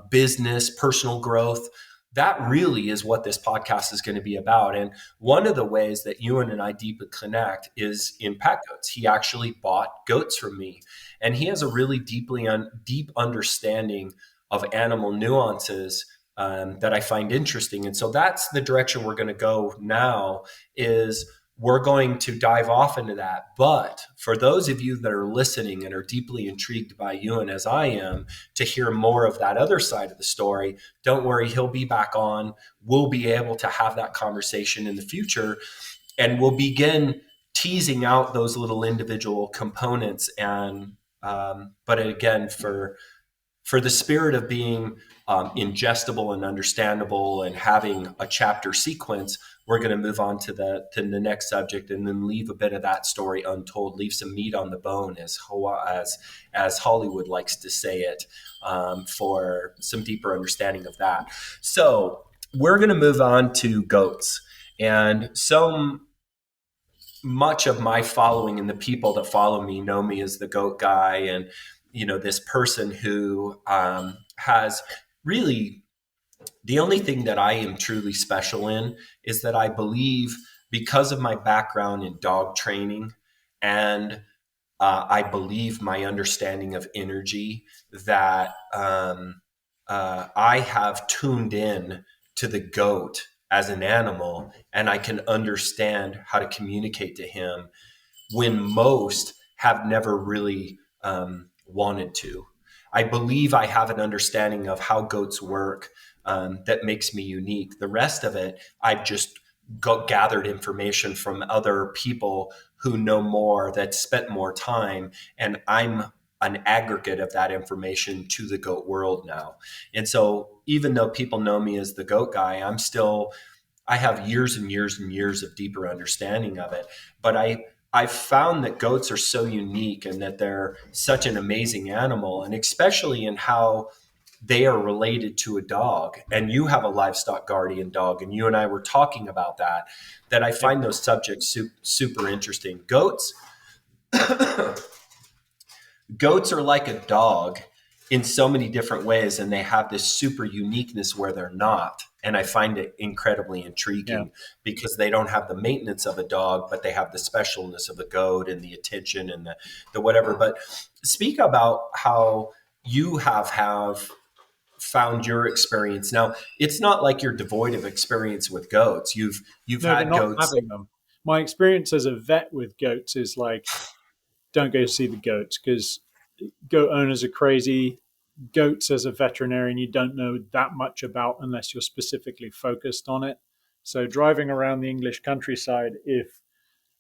business, personal growth. that really is what this podcast is going to be about. And one of the ways that Euan and I deeply connect is in PackGoats. He actually bought goats from me, and he has a really deep understanding of animal nuances that I find interesting. And so that's the direction we're going to go now. Is we're going to dive off into that. But for those of you that are listening and are deeply intrigued by Euan, as I am, to hear more of that other side of the story, don't worry, he'll be back on. We'll be able to have that conversation in the future, and we'll begin teasing out those little individual components. And but again, for the spirit of being ingestible and understandable and having a chapter sequence, we're going to move on to the next subject, and then leave a bit of that story untold, leave some meat on the bone, as Hollywood likes to say it, for some deeper understanding of that. So we're going to move on to goats. And so much of my following and the people that follow me know me as the goat guy, and this person who has really, the only thing that I am truly special in is that I believe, because of my background in dog training, and I believe my understanding of energy, that I have tuned in to the goat as an animal, and I can understand how to communicate to him when most have never really wanted to. I believe I have an understanding of how goats work that makes me unique. The rest of it, I've just gathered information from other people who know more, that spent more time, and I'm an aggregate of that information to the goat world now. And so even though people know me as the goat guy, I have years and years and years of deeper understanding of it. But I've found that goats are so unique, and that they're such an amazing animal, and especially in how they are related to a dog. And you have a livestock guardian dog, and you and I were talking about that I Yep. find those subjects super interesting. Goats are like a dog in so many different ways, and they have this super uniqueness where they're not. And I find it incredibly Yeah. intriguing, because they don't have the maintenance of a dog, but they have the specialness of a goat, and the attention, and the whatever. But speak about how you have found your experience. Now, it's not like you're devoid of experience with goats. You've No, but had not goats. having them. My experience as a vet with goats is like, don't go see the goats, because goat owners are crazy. Goats, as a veterinarian, you don't know that much about unless you're specifically focused on it. So driving around the English countryside, if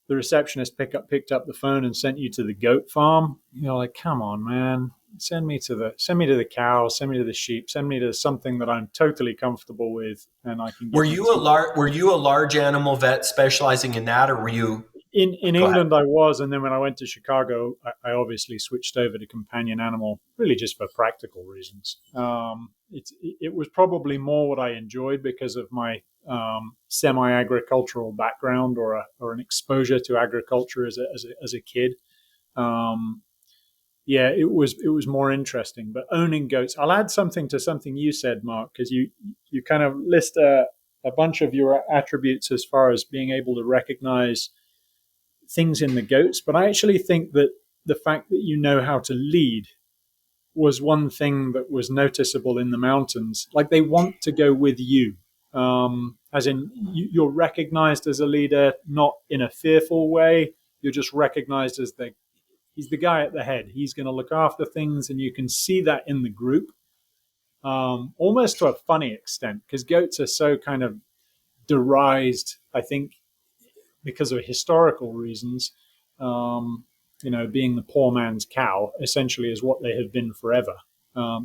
the receptionist picked up the phone and sent you to the goat farm, you're like, come on, man, send me to the cow, send me to the sheep, send me to something that I'm totally comfortable with, and I can Were get my you a teeth. large animal vet specializing in that, or were you? In Go ahead. England, I was, and then when I went to Chicago, I obviously switched over to companion animal, really just for practical reasons. It was probably more what I enjoyed because of my semi-agricultural background, or an exposure to agriculture as a kid. Um, yeah, it was more interesting. But owning goats, I'll add something to something you said, Mark, because you kind of list a bunch of your attributes as far as being able to recognize things in the goats. But I actually think that the fact that you know how to lead was one thing that was noticeable in the mountains. Like, they want to go with you. As in, you're recognized as a leader, not in a fearful way. You're just recognized as he's the guy at the head. He's going to look after things, and you can see that in the group, almost to a funny extent, because goats are so kind of derised, I think, because of historical reasons. Um, being the poor man's cow essentially is what they have been forever.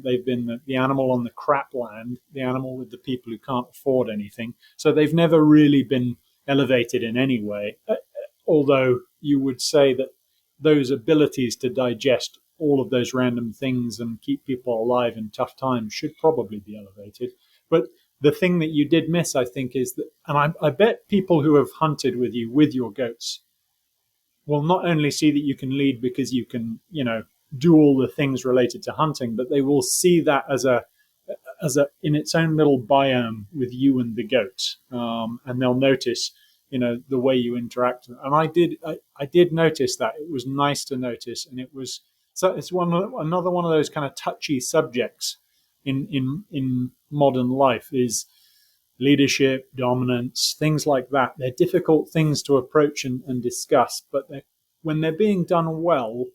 They've been the animal on the crap land, the animal with the people who can't afford anything. So they've never really been elevated in any way. Although you would say that those abilities to digest all of those random things and keep people alive in tough times should probably be elevated. But the thing that you did miss, I think, is that, and I bet people who have hunted with you with your goats will not only see that you can lead because you can, do all the things related to hunting, but they will see that as as a in its own little biome with you and the goats, and they'll notice, the way you interact. And I did notice that. It was nice to notice, and it's another one of those kind of touchy subjects in modern life is leadership, dominance, things like that. They're difficult things to approach and discuss, but when they're being done well,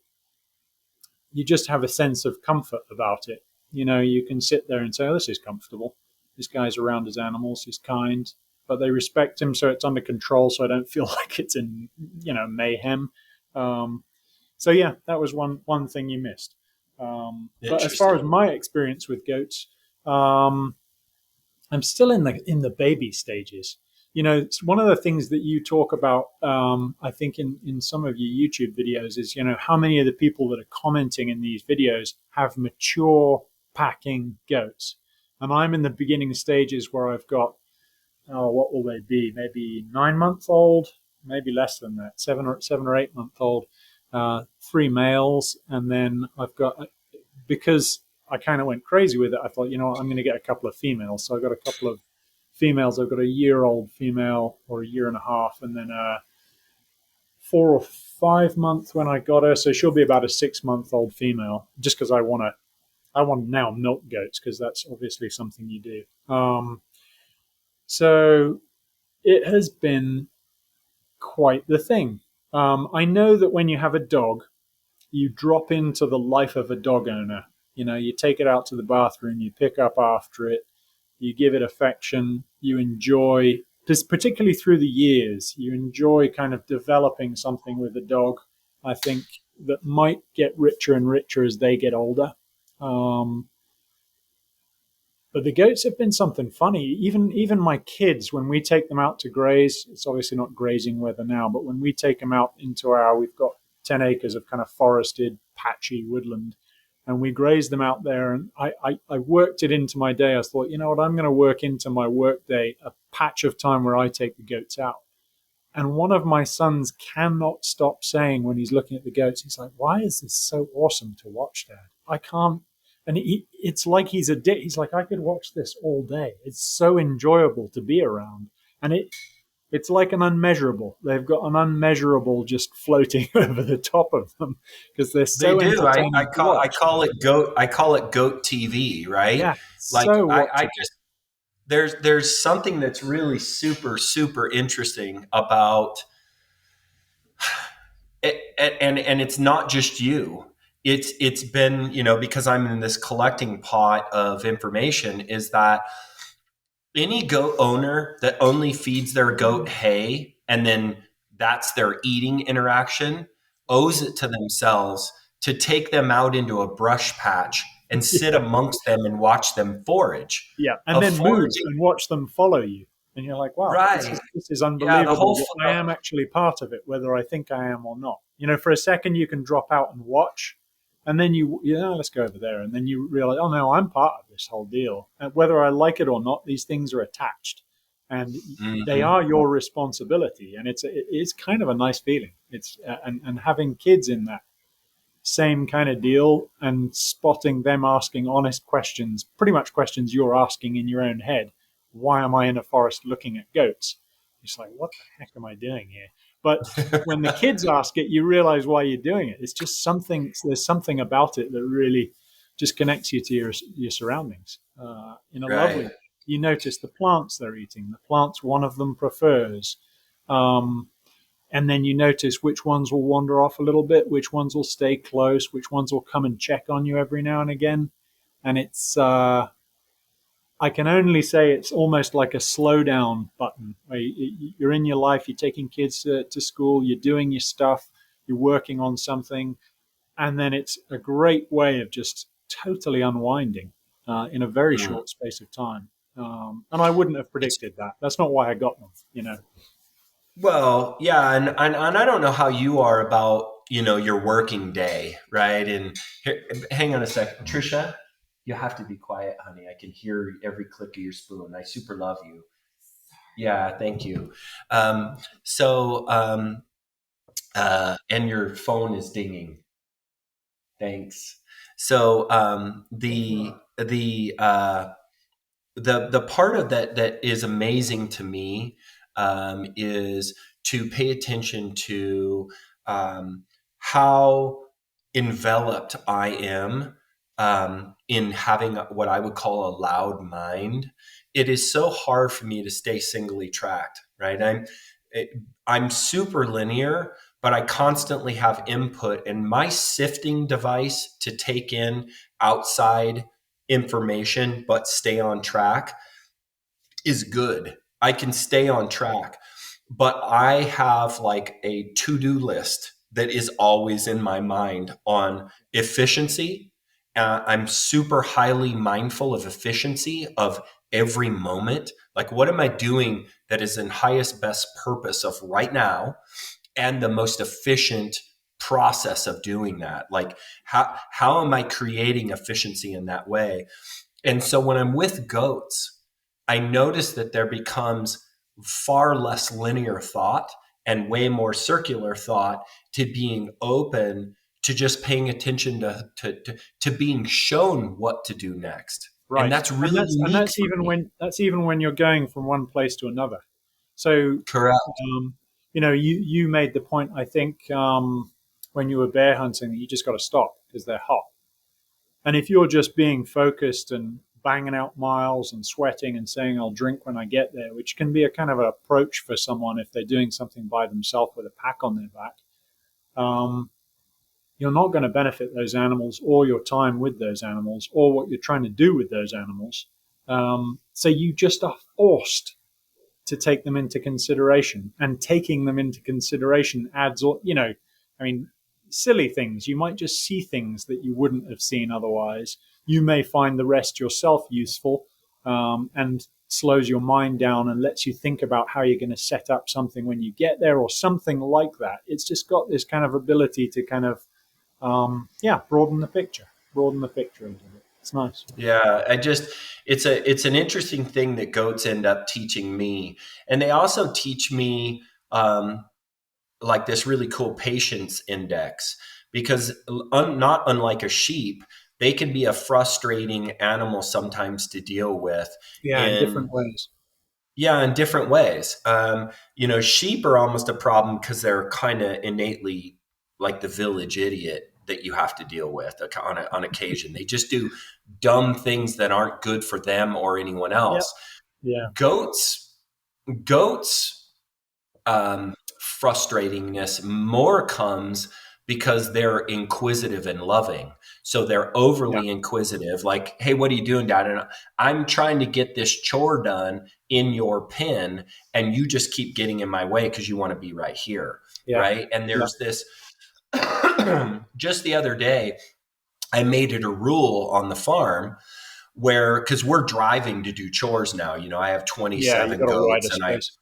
you just have a sense of comfort about it. You can sit there and say, "Oh, this is comfortable. This guy's around his animals. He's kind, but they respect him, so it's under control. So I don't feel like it's in, mayhem." Um, so yeah, that was one thing you missed. But as far as Interesting. my experience with goats, um, I'm still in the baby stages. It's one of the things that you talk about, I think, in some of your YouTube videos is, how many of the people that are commenting in these videos have mature packing goats. And I'm in the beginning stages where I've got, oh, what will they be? Maybe 9 months old, maybe less than that, 7 or 8 month old, three males. And then I've got, because I kind of went crazy with it, I thought, I'm going to get a couple of females. So I got a couple of females. I've got a year-old female, or a year and a half, and then a 4 or 5 month when I got her. So she'll be about a 6 month old female, just because I want to now milk goats, because that's obviously something you do. So it has been quite the thing. I know that when you have a dog, you drop into the life of a dog owner. You take it out to the bathroom, you pick up after it, you give it affection, you enjoy, particularly through the years, you enjoy kind of developing something with the dog, I think, that might get richer and richer as they get older. Um, but the goats have been something funny. Even my kids, when we take them out to graze, it's obviously not grazing weather now, but when we take them out into we've got 10 acres of kind of forested, patchy woodland, and we graze them out there. And I worked it into my day. I thought, you know what, I'm going to work into my work day a patch of time where I take the goats out. And one of my sons cannot stop saying when he's looking at the goats, he's like, "Why is this so awesome to watch, Dad? I can't." And it's like he's he's like, "I could watch this all day. It's so enjoyable to be around." And it's like an unmeasurable. They've got an unmeasurable just floating over the top of them because they're They so do. I entertaining to call I watch. call it goat. I call it goat TV, right? Yeah, Like so I watchable. just there's something that's really super interesting about it, and it's not just you. It's been, because I'm in this collecting pot of information, is that any goat owner that only feeds their goat hay and then that's their eating interaction owes it to themselves to take them out into a brush patch and sit Yeah, amongst them and watch them forage. yeah, and A then move foraging, and watch them follow you, and you're like, "Wow, this right? is this is Yeah, unbelievable that I am actually part of it, whether I think I am or not." For a second you can drop out and watch, and then let's go over there, and then you realize, "Oh no, I'm part of this whole deal." And whether I like it or not, these things are attached, and they Mhm. are your responsibility, and it's kind of a nice feeling. It's and having kids in that same kind of deal, and spotting them asking honest questions, pretty much questions you're asking in your own head. Why am I in a forest looking at goats? It's like, what the heck am I doing here? But when the kids ask it, you realize why you're doing it. It's just there's something about it that really just connects you to your surroundings in a lovely Right. way. You notice the plants they're eating, the plants one of them prefers. Um, and then you notice which ones will wander off a little bit, which ones will stay close, which ones will come and check on you every now and again. And I can only say it's almost like a slow down button where you're in your life, you're taking kids to school, you're doing your stuff, you're working on something, and then it's a great way of just totally unwinding in a very Mm. short space of time. And I wouldn't have It's predicted that. That's not why I got them. Well, yeah, and I don't know how you are about, your working day, right? And here, hang on a second, Trisha, you have to be quiet, honey. I can hear every click of your spoon. I super love you. Yeah, thank you. Um, and your phone is dinging. Thanks. So the the part of that that is amazing to me is to pay attention to how enveloped I am in having what I would call a loud mind. It is so hard for me to stay singly tracked, right? I'm super linear, but I constantly have input, and my sifting device to take in outside information but stay on track is good. I can stay on track, but I have like a to-do list that is always in my mind on efficiency. I'm super highly mindful of efficiency of every moment. Like, what am I doing that is in highest best purpose of right now and the most efficient process of doing that? Like, how am I creating efficiency in that way? And so when I'm with goats, I notice that there becomes far less linear thought and way more circular thought to being open to just paying attention to being shown what to do next. And Right. that's And really that's unique for me. that's even when you're going from one place to another. So Correct. you made the point, I think, when you were bear hunting, that you just got to stop because they're hot. And if you're just being focused and banging out miles and sweating and saying I'll drink when I get there, which can be a kind of an approach for someone if they're doing something by themselves with a pack on their back, um, you're not going to benefit those animals or your time with those animals or what you're trying to do with those animals. So you just are forced to take them into consideration, and taking them into consideration adds, I mean, silly things. You might just see things that you wouldn't have seen otherwise. You may find the rest yourself useful, and slows your mind down and lets you think about how you're going to set up something when you get there or something like that. It's just got this kind of ability to kind of, broaden the picture a little bit. It's nice. Yeah, it's an interesting thing that goats end up teaching me. And they also teach me like this really cool patience index because not unlike a sheep, they can be a frustrating animal sometimes to deal with Yeah, in in different ways. yeah, in different ways. Sheep are almost a problem because they're kind of innately like the village idiot that you have to deal with on occasion. They just do dumb things that aren't good for them or anyone Yeah, else. yeah, Goats, goats, frustratingness more comes because they're inquisitive and loving. So they're yeah, overly inquisitive, like, hey, what are you doing, Dad? And I'm trying to get this chore done in your pen, and you just keep getting in my way because you want to be right here. yeah, Right. And yeah, there's this just the other day, I made it a rule on the farm where, because we're driving to do chores now, I have yeah. You 27 got a wider goats and space.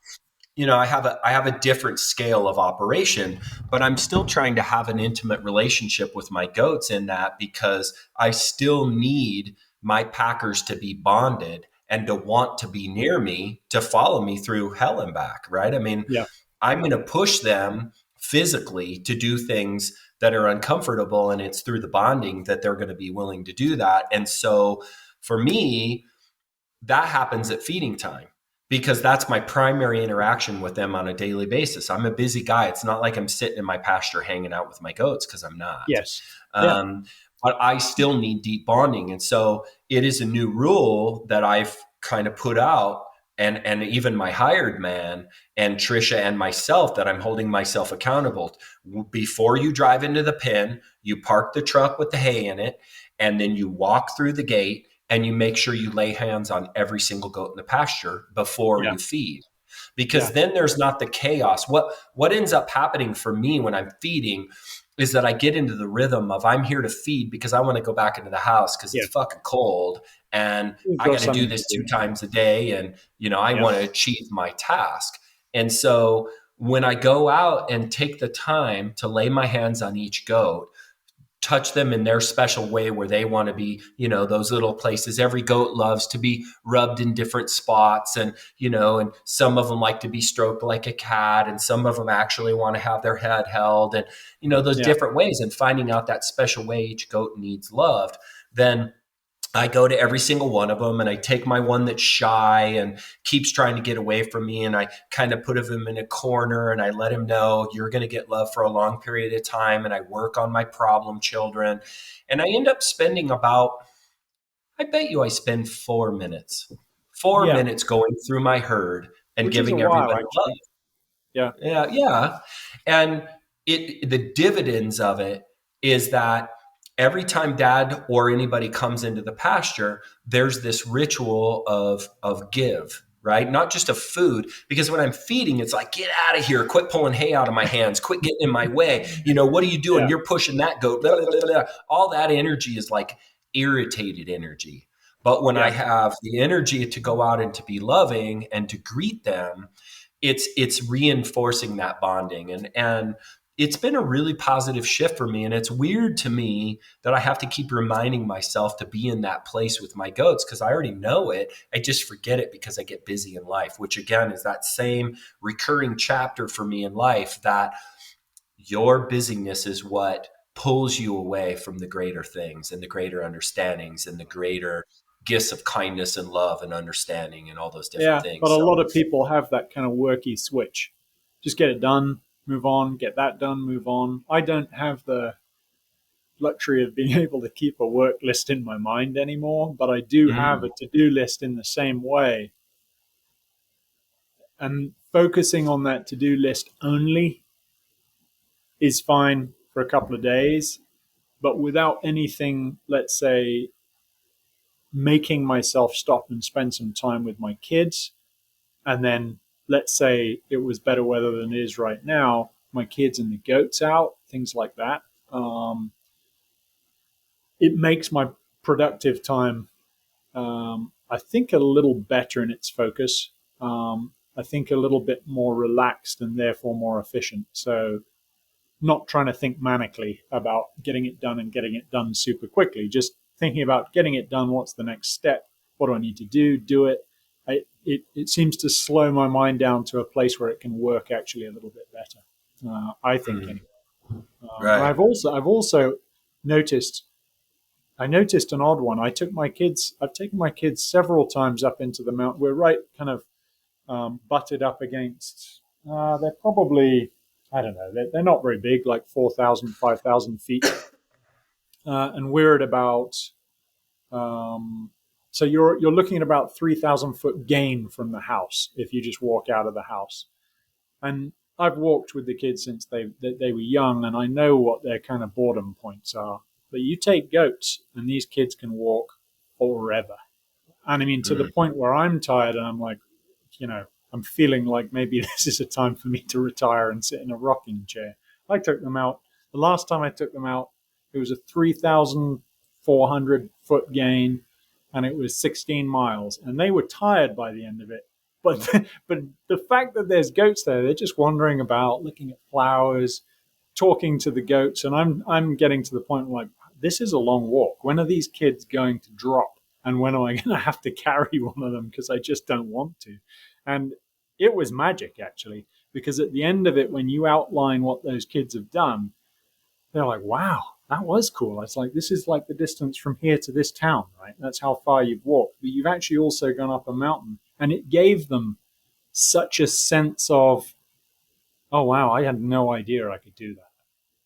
I have a different scale of operation, but I'm still trying to have an intimate relationship with my goats in that because I still need my packers to be bonded and to want to be near me to follow me through hell and back, right? I mean, Yeah, I'm going to push them physically to do things that are uncomfortable, and it's through the bonding that they're going to be willing to do that. And so for me, that happens at feeding time because that's my primary interaction with them on a daily basis. I'm a busy guy. It's not like I'm sitting in my pasture hanging out with my goats because I'm not. yes, yeah, Um, but I still need deep bonding. And so it is a new rule that I've kind of put out. And even my hired man and Trisha and myself, that I'm holding myself accountable. Before you drive into the pen, you park the truck with the hay in it, and then you walk through the gate and you make sure you lay hands on every single goat in the pasture before yeah, you feed, because yeah, then there's not the chaos. What ends up happening for me when I'm feeding is that I get into the rhythm of, I'm here to feed because I want to go back into the house because it's yeah. fucking cold and You've I got got to do something to this do. 2 times a day, and I Yeah, want to achieve my task. And so when I go out and take the time to lay my hands on each goat, touch them in their special way where they want to be, those little places. Every goat loves to be rubbed in different spots, and some of them like to be stroked like a cat, and some of them actually want to have their head held, and those yeah, different ways, and finding out that special way each goat needs loved. Then I go to every single one of them and I take my one that's shy and keeps trying to get away from me. And I kind of put him in a corner and I let him know you're going to get love for a long period of time. And I work on my problem children. And I end up spending about, I bet you I spend 4 minutes, four Yeah, minutes going through my herd and which is a giving while everybody love. actually. Yeah, Yeah, yeah. And the dividends of it is that every time dad or anybody comes into the pasture, there's this ritual of give, right? Not just of food, because when I'm feeding, it's like, get out of here, quit pulling hay out of my hands, quit getting in my way. What are you doing? yeah, You're pushing that goat. Blah, blah, blah, blah. All that energy is like irritated energy. But when I yeah, have the energy to go out and to be loving and to greet them, it's reinforcing that bonding, and it's been a really positive shift for me. And it's weird to me that I have to keep reminding myself to be in that place with my goats because I already know it. I just forget it because I get busy in life, which again is that same recurring chapter for me in life, that your busyness is what pulls you away from the greater things and the greater understandings and the greater gifts of kindness and love and understanding and all those different yeah. But things. a So lot of people have that kind of worky switch. Just get it done, move on, get that done, move on. I don't have the luxury of being able to keep a work list in my mind anymore, but I do have mm, a to do list in the same way. And focusing on that to do list only is fine for a couple of days, but without anything, let's say, making myself stop and spend some time with my kids. And then, let's say it was better weather than it is right now, my kids and the goats out, things like that. It makes my productive time, I think, a little better in its focus. I think a little bit more relaxed and therefore more efficient. So, not trying to think manically about getting it done and getting it done super quickly, just thinking about getting it done. What's the next step? What do I need to do? Do it. It seems to slow my mind down to a place where it can work actually a little bit better. I think mm, anyway. And right. I've also noticed I noticed an odd one. I've taken my kids several times up into the mountain. We're right kind of butted up against. They're probably, I don't know. They're not very big, like 4,000, 5,000 feet, and we're at about. Um, so you're looking at about 3,000 foot gain from the house if you just walk out of the house. And I've walked with the kids since they were young, and I know what their kind of boredom points are. But you take goats, and these kids can walk forever. And I mean, to the Mm, point where I'm tired, and I'm like, I'm feeling like maybe this is a time for me to retire and sit in a rocking chair. I took them out. The last time I took them out, it was a 3,400 foot gain, and it was 16 miles, and they were tired by the end of it. But but the fact that there's goats there, they're just wandering about, looking at flowers, talking to the goats, and I'm getting to the point where, like, this is a long walk. When are these kids going to drop? And when am I going to have to carry one of them because I just don't want to? And it was magic, actually, because at the end of it, when you outline what those kids have done, they're like, wow, that was cool. It's like, this is like the distance from here to this town, right? That's how far you've walked. But you've actually also gone up a mountain. And it gave them such a sense of, oh, wow, I had no idea I could do that.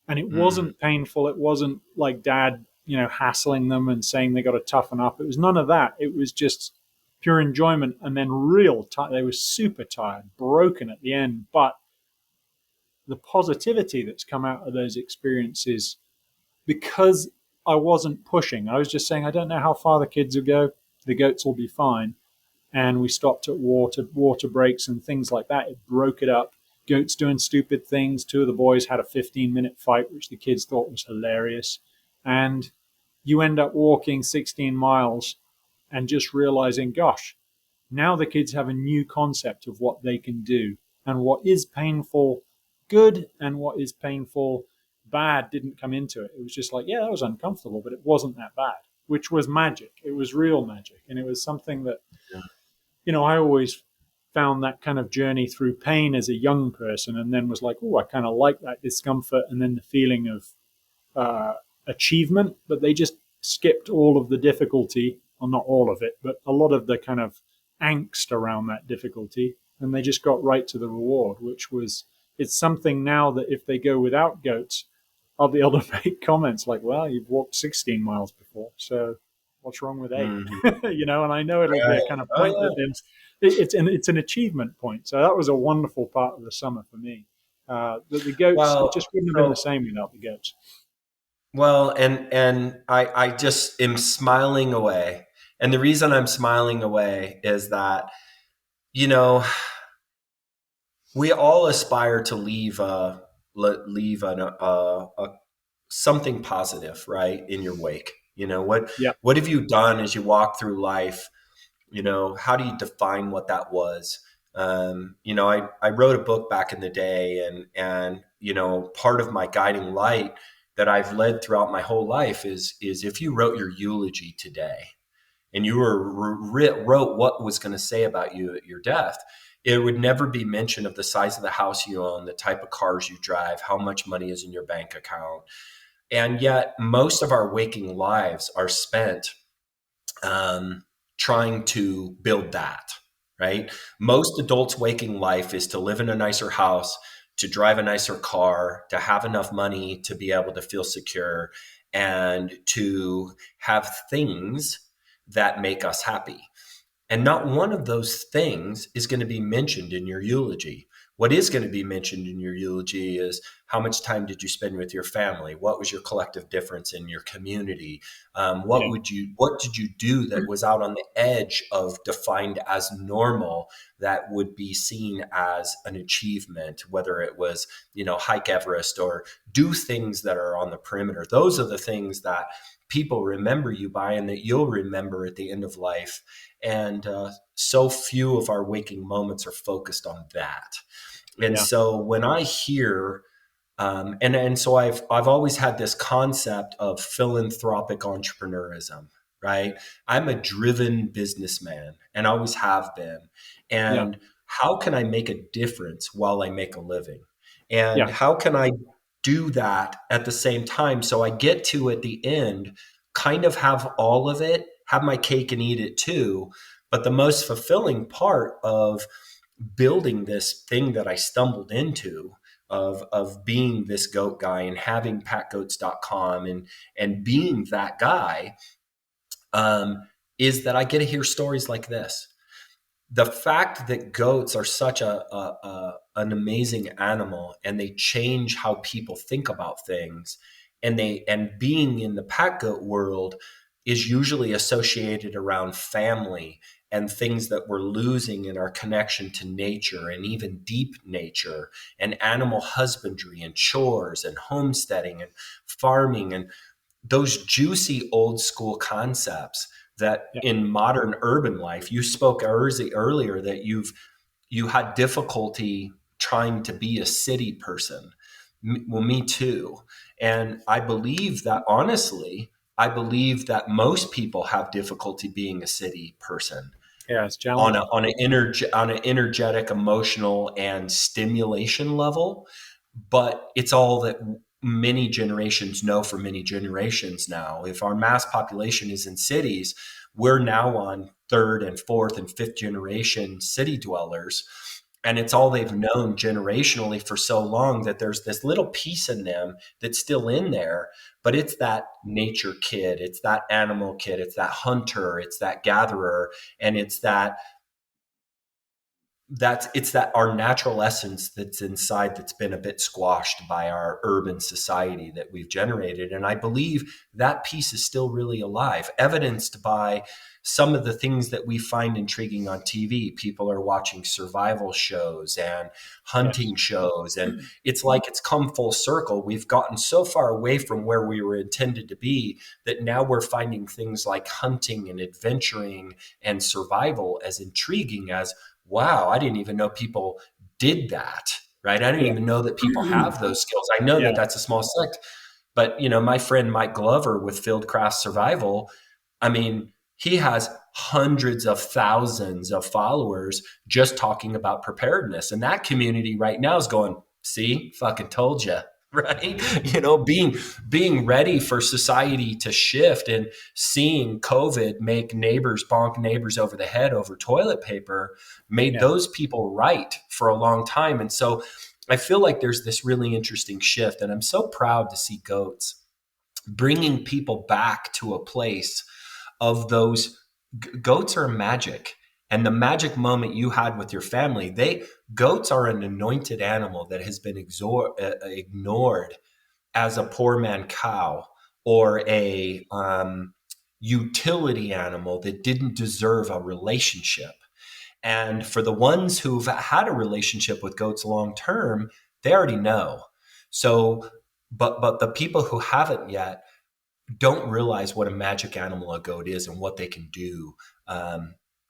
And it mm, wasn't painful. It wasn't like dad, hassling them and saying they got to toughen up. It was none of that. It was just pure enjoyment. And then real tired. They were super tired, broken at the end. But the positivity that's come out of those experiences, because I wasn't pushing, I was just saying, I don't know how far the kids will go. The goats will be fine. And we stopped at water breaks and things like that. It broke it up. Goats doing stupid things. Two of the boys had a 15-minute fight, which the kids thought was hilarious. And you end up walking 16 miles and just realizing, gosh, now the kids have a new concept of what they can do, and what is painful good and what is painful bad didn't come into it. It was just like, yeah, that was uncomfortable, but it wasn't that bad, which was magic. It was real magic. And it was something that, I always found that kind of journey through pain as a young person, and then was like, oh, I kind of like that discomfort and then the feeling of achievement. But they just skipped all of the difficulty, well, not all of it, but a lot of the kind of angst around that difficulty, and they just got right to the reward, which was, it's something now that if they go without goats, I'll be able to make comments like, well, you've walked 16 miles before, so what's wrong with 8? Mhm. And I know it'll be a Right. kind of Oh point yeah. that it's an achievement point. So that was a wonderful part of the summer for me. The goats, it Well, just wouldn't have been the so same without the goats. and I just am smiling away. And the reason I'm smiling away is that, you know, we all aspire to leave something positive, right, in your wake. Yeah, What have you done as you walk through life? How do you define what that was? I wrote a book back in the day, and part of my guiding light that I've led throughout my whole life is if you wrote your eulogy today and you wrote what was going to say about you at your death, it would never be mention of the size of the house you own, the type of cars you drive, how much money is in your bank account. And yet most of our waking lives are spent um, trying to build that, right? Most adults' waking life is to live in a nicer house, to drive a nicer car, to have enough money to be able to feel secure, and to have things that make us happy. And not one of those things is going to be mentioned in your eulogy. What is going to be mentioned in your eulogy is how much time did you spend with your family? What was your collective difference in your community? yeah, What did you do that was out on the edge of defined as normal that would be seen as an achievement, whether it was, hike Everest or do things that are on the perimeter. Those are the things that people remember you by and that you'll remember at the end of life. And so few of our waking moments are focused on that. And yeah, so when I hear, and so I've always had this concept of philanthropic entrepreneurism, right? I'm a driven businessman and always have been. yeah, And how can I make a difference while I make a living? And yeah, how can I do that at the same time so I get to at the end kind of have all of it, have my cake and eat it too. But the most fulfilling part of building this thing that I stumbled into of being this goat guy and having PackGoats.com and being that guy, is that I get to hear stories like this. The fact that goats are such an amazing animal and they change how people think about things, and being in the pack goat world is usually associated around family and things that we're losing in our connection to nature and even deep nature and animal husbandry and chores and homesteading and farming and those juicy old school concepts that yeah, in modern urban life. You spoke earlier that you had difficulty trying to be a city person. Well, me too. And I believe that, honestly, I believe that most people have difficulty being a city person yeah. It's on challenging. on an energetic, emotional, and stimulation level. But it's all that many generations know for many generations now. If our mass population is in cities, we're now on third and fourth and fifth generation city dwellers. And it's all they've known generationally for so long that there's this little piece in them that's still in there, but it's that nature kid, it's that animal kid, it's that hunter, it's that gatherer, and it's that our natural essence that's inside that's been a bit squashed by our urban society that we've generated. And I believe that piece is still really alive, evidenced by some of the things that we find intriguing on TV. People are watching survival shows and Yes, hunting shows, and it's like it's come full circle. We've gotten so far away from where we were intended to be that now we're finding things like hunting and adventuring and survival as intriguing as, wow, I didn't even know people did that, right? I didn't yeah, even know that people have those skills. I know that yeah, that's a small sect, but my friend Mike Glover with Fieldcraft Survival, I mean, he has hundreds of thousands of followers just talking about preparedness. And that community right now is going, see, fucking told you. right? Being ready for society to shift, and seeing COVID make neighbors bonk neighbors over the head over toilet paper made Yeah, those people right for a long time. And so I feel like there's this really interesting shift, and I'm so proud to see goats bringing people back to a place of those. Goats are magic, and the magic moment you had with your family, they goats are an anointed animal that has been ignored as a poor man cow, or a utility animal that didn't deserve a relationship. And for the ones who've had a relationship with goats long term, they already know. So, but the people who haven't yet don't realize what a magic animal a goat is and what they can do,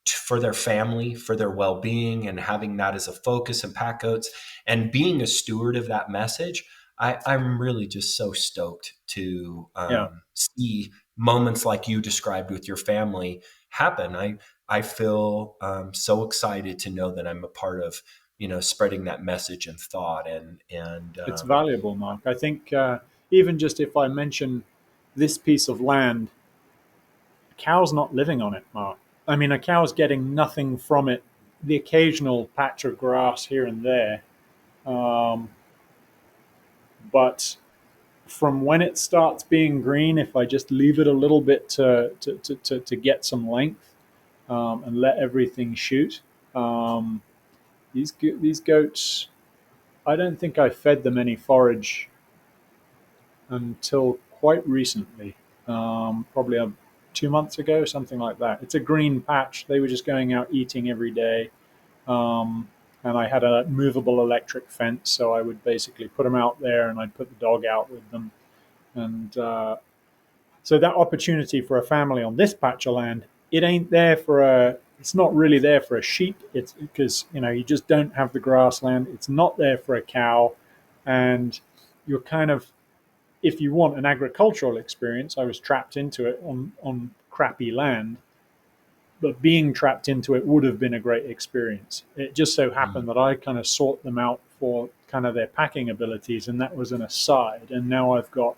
for their family, for their well-being, and having that as a focus in pack goats and being a steward of that message. I'm really just so stoked to yeah. see moments like you described with your family happen. I feel so excited to know that I'm a part of, spreading that message and thought. And It's valuable, Mark. I think even just if I mention this piece of land, a cow's not living on it, Mark. I mean, a cow's getting nothing from it. The occasional patch of grass here and there, um, but from when it starts being green, if I just leave it a little bit to get some length, and let everything shoot, um, these goats, I don't think I fed them any forage until quite recently, probably 2 months ago, something like that. It's a green patch. They were just going out eating every day. Um, and I had a movable electric fence, so I would basically put them out there and I'd put the dog out with them. And so that opportunity for a family on this patch of land, it ain't there for a, it's not really there for a sheep. It's because, you just don't have the grassland. It's not there for a cow. And you're kind of, if you want an agricultural experience, I was trapped into it on crappy land, but being trapped into it would have been a great experience. It just so happened that I kind of sought them out for kind of their packing abilities, and that was an aside. And now I've got,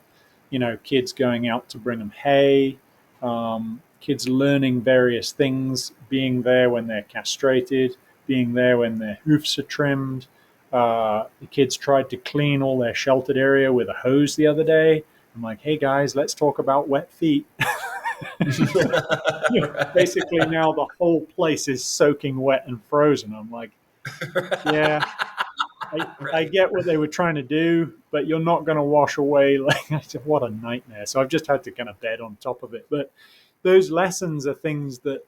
kids going out to bring them hay, kids learning various things, being there when they're castrated, being there when their hoofs are trimmed. The kids tried to clean all their sheltered area with a hose the other day. I'm like, hey guys, let's talk about wet feet. right. Basically, now the whole place is soaking wet and frozen. I'm like, yeah, I Right. get what they were trying to do, but you're not going to wash away. Like, what a nightmare. So I've just had to kind of bed on top of it. But those lessons are things that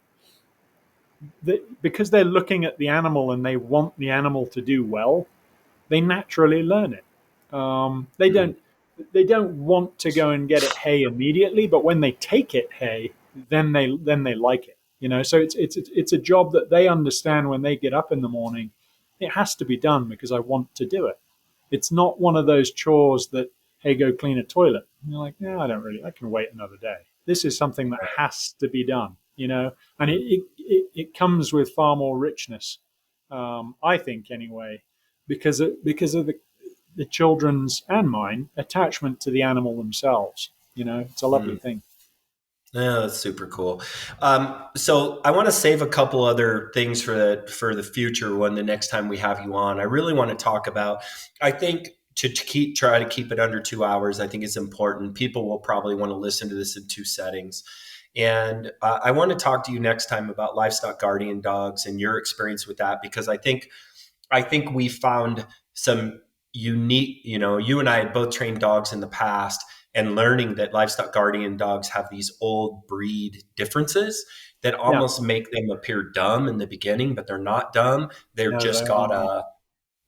because they're looking at the animal and they want the animal to do well, they naturally learn it. They Mm. don't they don't want to go and get it hay immediately, but when they take it hay, then they like it. So it's a job that they understand when they get up in the morning. It has to be done because I want to do it. It's not one of those chores that, hey, go clean a toilet. And you're like, no, I don't really. I can wait another day. This is something that has to be done. And it comes with far more richness, I think, anyway, because of the children's and mine attachment to the animal themselves. It's a lovely Mm. thing. Yeah, that's super cool. So I want to save a couple other things for the future when the next time we have you on. I really want to talk about. I think to try to keep it under 2 hours. I think it's important. People will probably want to listen to this in two settings, and I want to talk to you next time about livestock guardian dogs and your experience with that, because I think we found some unique, you and I had both trained dogs in the past, and learning that livestock guardian dogs have these old breed differences that Yeah, almost make them appear dumb in the beginning, but they're not dumb. They're no, they just are got not.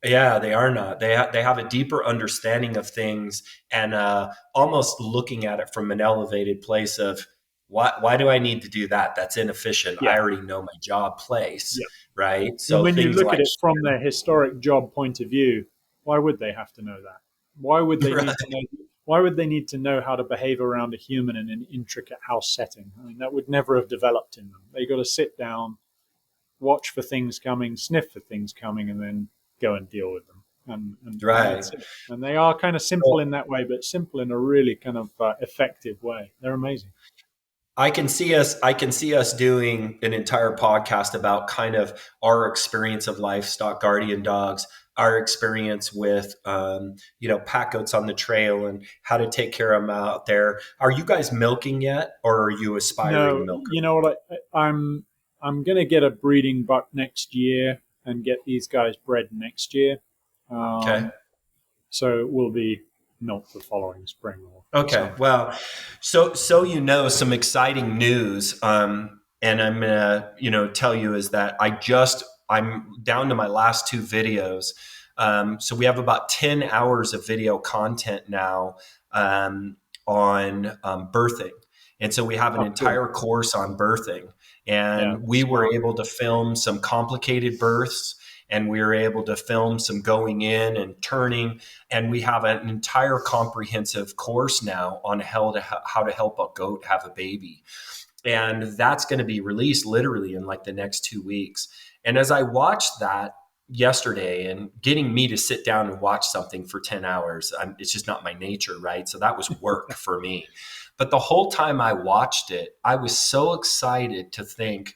yeah, they are not. They have a deeper understanding of things, and almost looking at it from an elevated place of why do I need to do that? That's inefficient. I Yeah, already know my job place, yeah. right? And So when you things look at like it from their historic job point of view, why would they have to know that? Why would they right. need to know? Why would they need to know how to behave around a human in an intricate house setting? I mean, that would never have developed in them. They got to sit down, watch for things coming, sniff for things coming, and then go and deal with them. and Right. that's it. And they are kind of simple in that way, but simple in a really kind of effective way. They're amazing. I can see us doing an entire podcast about kind of our experience of livestock guardian dogs, our experience with pack goats on the trail and how to take care of them out there. Are you guys milking yet, or are you aspiring No, milkers? you know what? I'm going to get a breeding buck next year and get these guys bred next year. Okay. Um, so it will be milk the following spring or Okay. summer. Well, so some exciting news. And I'm gonna tell you is that I'm down to my last two videos. So we have about 10 hours of video content now on birthing, and so we have an Oh, cool. entire course on birthing, Yeah, and that's we were smart. able to film some complicated births. And we were able to film some going in and turning, and we have an entire comprehensive course now on how to help a goat have a baby, and that's going to be released literally in like the next 2 weeks. And as I watched that yesterday, and getting me to sit down and watch something for 10 hours, it's just not my nature, right? So that was work for me. But the whole time I watched it, I was so excited to think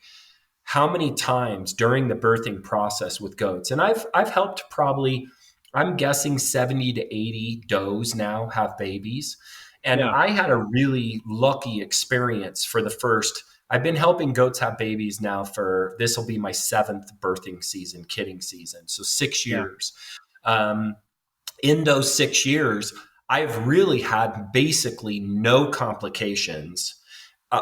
how many times during the birthing process with goats, and I've helped probably, I'm guessing 70 to 80 does now have babies. And Yeah, I had a really lucky experience for the first, I've been helping goats have babies now for, this will be my seventh birthing season, kidding season. So six yeah, years. Um, in those 6 years, I've really had basically no complications,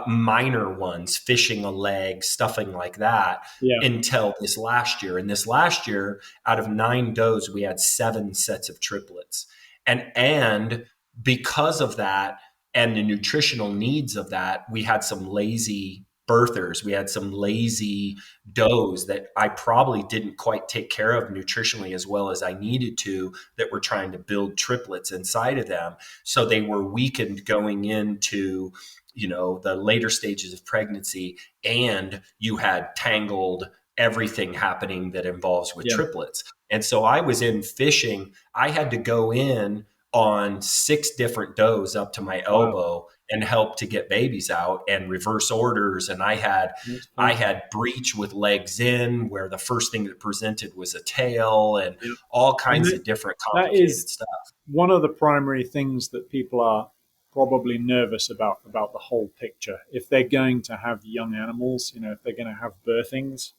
minor ones, fishing a leg, stuffing like that, yeah, until this last year. And this last year, out of 9 does, we had 7 sets of triplets. And because of that and the nutritional needs of that, we had some lazy birthers. We had some lazy does that I probably didn't quite take care of nutritionally as well as I needed to, that were trying to build triplets inside of them. So they were weakened going into the later stages of pregnancy, and you had tangled everything happening that involves with yeah. triplets. And so I was in fishing, I had to go in on 6 different does up to my Wow, elbow and help to get babies out and reverse orders. And I had that's I fun. had breech with legs in, where the first thing that presented was a tail, and Yeah, all and kinds of different that is complicated stuff. one of the primary things that people are probably nervous about the whole picture. If they're going to have young animals, if they're going to have birthings,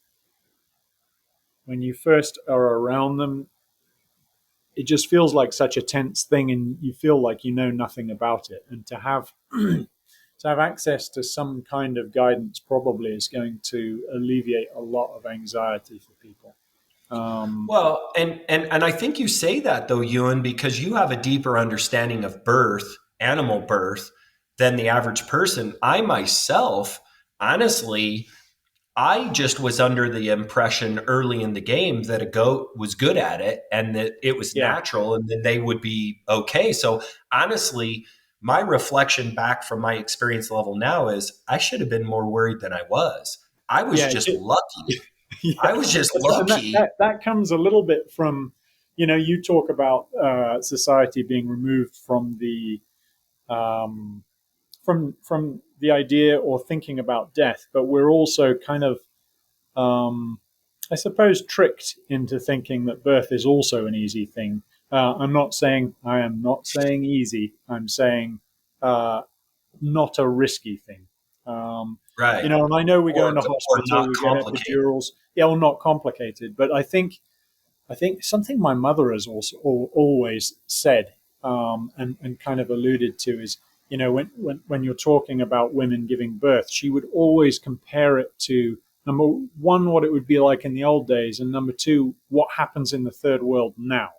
when you first are around them, it just feels like such a tense thing, and you feel like you know nothing about it. And to have to have access to some kind of guidance probably is going to alleviate a lot of anxiety for people. Um, Well, and I think you say that though, Ewan, because you have a deeper understanding of birth, animal birth, than the average person. I myself, honestly, I just was under the impression early in the game that a goat was good at it and that it was yeah, natural and then they would be okay. So honestly, my reflection back from my experience level now is I should have been more worried than I was. I was yeah. just lucky. Yeah, I was just that's right. And lucky. that comes a little bit from, you talk about society being removed from the um, from the idea or thinking about death, but we're also kind of, um, I suppose, tricked into thinking that birth is also an easy thing. I am not saying easy. I'm saying uh, not a risky thing. Um, Right. and I know we go into Or hospital, not we get complicated. epidurals, yeah, or not complicated. But I think something my mother has also always said, and kind of alluded to is, when you're talking about women giving birth, she would always compare it to, number one, what it would be like in the old days, and number two, what happens in the third world now.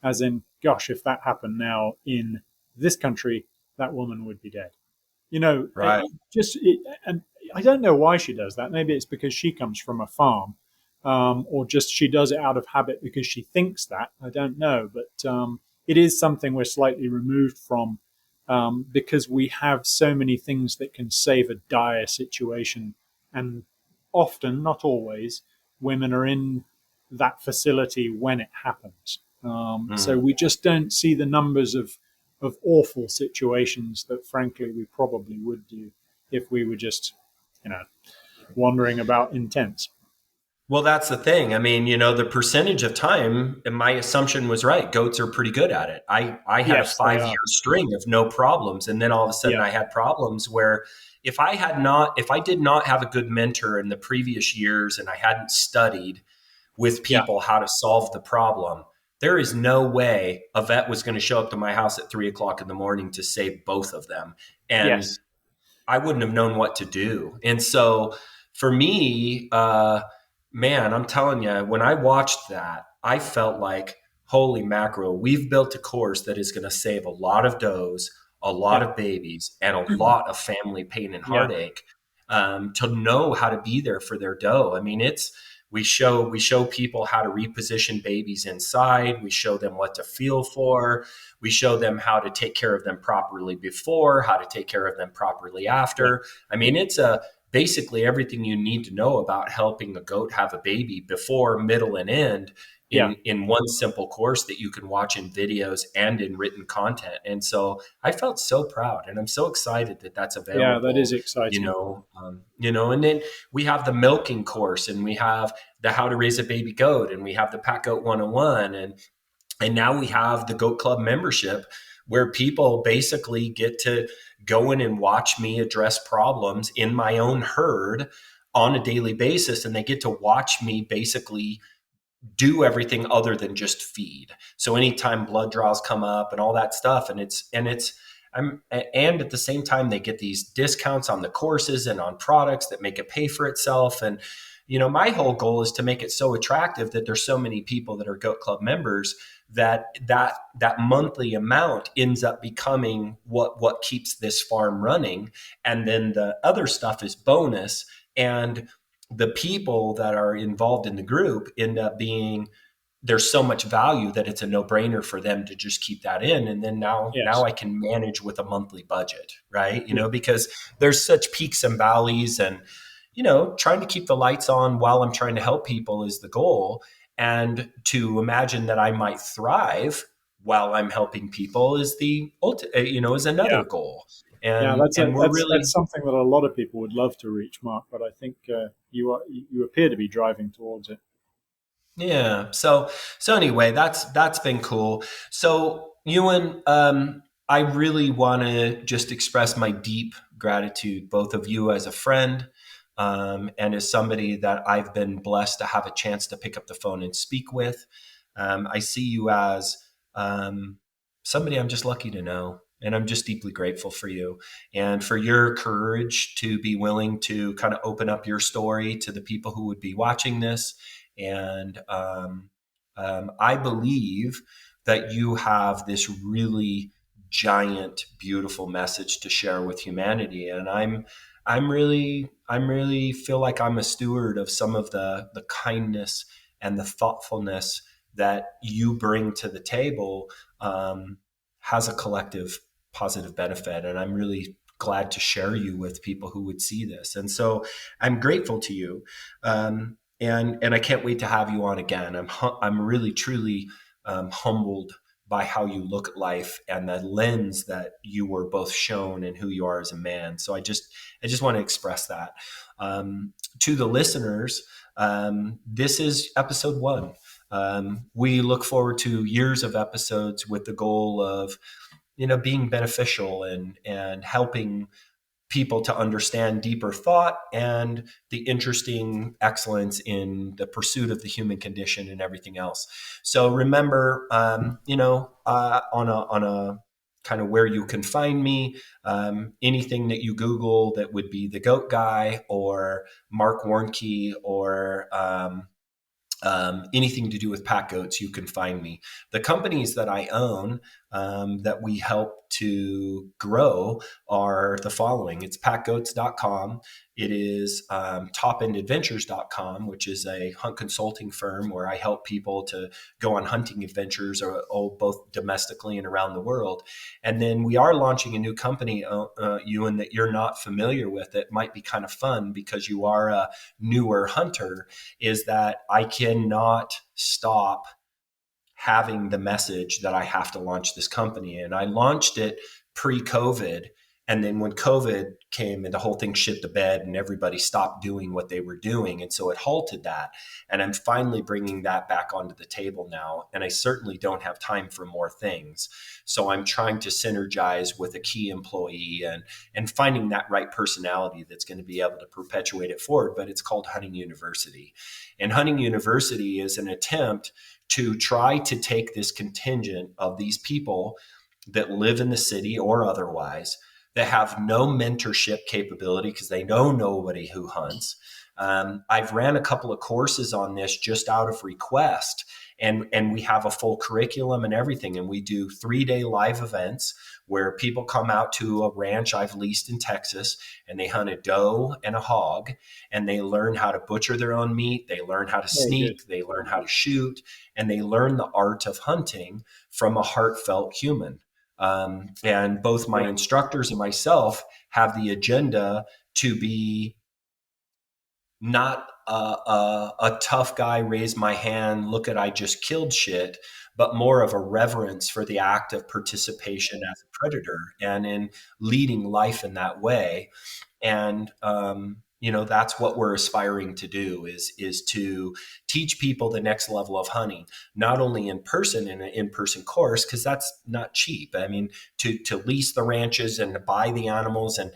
As in, gosh, if that happened now in this country, that woman would be dead. Right. And I don't know why she does that. Maybe it's because she comes from a farm, or just she does it out of habit because she thinks that. I don't know, but it is something we're slightly removed from, because we have so many things that can save a dire situation, and often, not always, women are in that facility when it happens. So we just don't see the numbers of awful situations that, frankly, we probably would do if we were just, you know, wandering about in tents. Well, that's the thing. I mean, the percentage of time, and my assumption was right. Goats are pretty good at it. I had a Yes, they 5 year are. string of no problems. And then all of a sudden Yeah, I had problems where if I did not have a good mentor in the previous years and I hadn't studied with yeah, people how to solve the problem, there is no way a vet was going to show up to my house at 3 o'clock in the morning to save both of them. And yes, I wouldn't have known what to do. And so for me, man, I'm telling you, when I watched that, I felt like, holy mackerel, we've built a course that is going to save a lot of does, a lot yeah, of babies, and a lot of family pain and yeah, heartache, to know how to be there for their doe. I mean, we show people how to reposition babies inside. We show them what to feel for. We show them how to take care of them properly before, how to take care of them properly yeah, after. I mean, it's a basically everything you need to know about helping a goat have a baby before, middle, and end yeah, in one simple course that you can watch in videos and in written content. And so I felt so proud, and I'm so excited that that's yeah. That is available. exciting. And then we have the milking course, and we have the how to raise a baby goat, and we have the Pack Goat 101, and now we have the Goat Club membership where people basically get to go in and watch me address problems in my own herd on a daily basis. And they get to watch me basically do everything other than just feed. So anytime blood draws come up and all that stuff, and at the same time, they get these discounts on the courses and on products that make it pay for itself. And my whole goal is to make it so attractive that there's so many people that are Goat Club members that monthly amount ends up becoming what keeps this farm running. And then the other stuff is bonus. And the people that are involved in the group end up being there's so much value that it's a no-brainer for them to just keep that in. And then now Yes, I can manage with a monthly budget, right? yeah, Because there's such peaks and valleys, and trying to keep the lights on while I'm trying to help people is the goal. And to imagine that I might thrive while I'm helping people is is yeah. another goal. Yeah, and that's and we're that's really something that a lot of people would love to reach, Mark. But I think you appear to be driving towards it. Yeah. So anyway, that's been cool. So Ewan, I really want to just express my deep gratitude, both of you as a friend, and as somebody that I've been blessed to have a chance to pick up the phone and speak with. I see you as somebody I'm just lucky to know. And I'm just deeply grateful for you and for your courage to be willing to kind of open up your story to the people who would be watching this. And I believe that you have this really giant, beautiful message to share with humanity. And I'm really feel like I'm a steward of some of the kindness and the thoughtfulness that you bring to the table, has a collective positive benefit. And I'm really glad to share you with people who would see this. And so I'm grateful to you. And I can't wait to have you on again. I'm really truly humbled by how you look at life and the lens that you were both shown and who you are as a man. So I just want to express that to the listeners. This is episode 1. We look forward to years of episodes with the goal of being beneficial and helping people to understand deeper thought and the interesting excellence in the pursuit of the human condition and everything else. So remember, on a kind of where you can find me, anything that you Google that would be the Goat Guy or Marc Warnke or anything to do with pack goats, you can find me. The companies that I own, that we help to grow, are the following. It's PackGoats.com. It is TopEndAdventures.com, which is a hunt consulting firm where I help people to go on hunting adventures, both domestically and around the world. And then we are launching a new company, Ewan, that you're not familiar with. It might be kind of fun because you are a newer hunter, is that I cannot stop having the message that I have to launch this company. And I launched it pre-COVID. And then when COVID came and the whole thing shit the bed and everybody stopped doing what they were doing. And so it halted that. And I'm finally bringing that back onto the table now. And I certainly don't have time for more things. So I'm trying to synergize with a key employee and finding that right personality that's going to be able to perpetuate it forward. But it's called Hunting University. And Hunting University is an attempt to try to take this contingent of these people that live in the city or otherwise that have no mentorship capability because they know nobody who hunts. I've ran a couple of courses on this just out of request, and we have a full curriculum and everything. And we do 3-day live events where people come out to a ranch I've leased in Texas, and they hunt a doe and a hog, and they learn how to butcher their own meat. They learn how to Very good. sneak. They learn how to shoot, and they learn the art of hunting from a heartfelt human. And both my Yeah. instructors and myself have the agenda to be not a tough guy, raise my hand, look at I just killed shit, but more of a reverence for the act of participation as a predator and in leading life in that way. And that's what we're aspiring to do is to teach people the next level of hunting, not only in person in an in-person course, because that's not cheap. I mean, to lease the ranches and to buy the animals and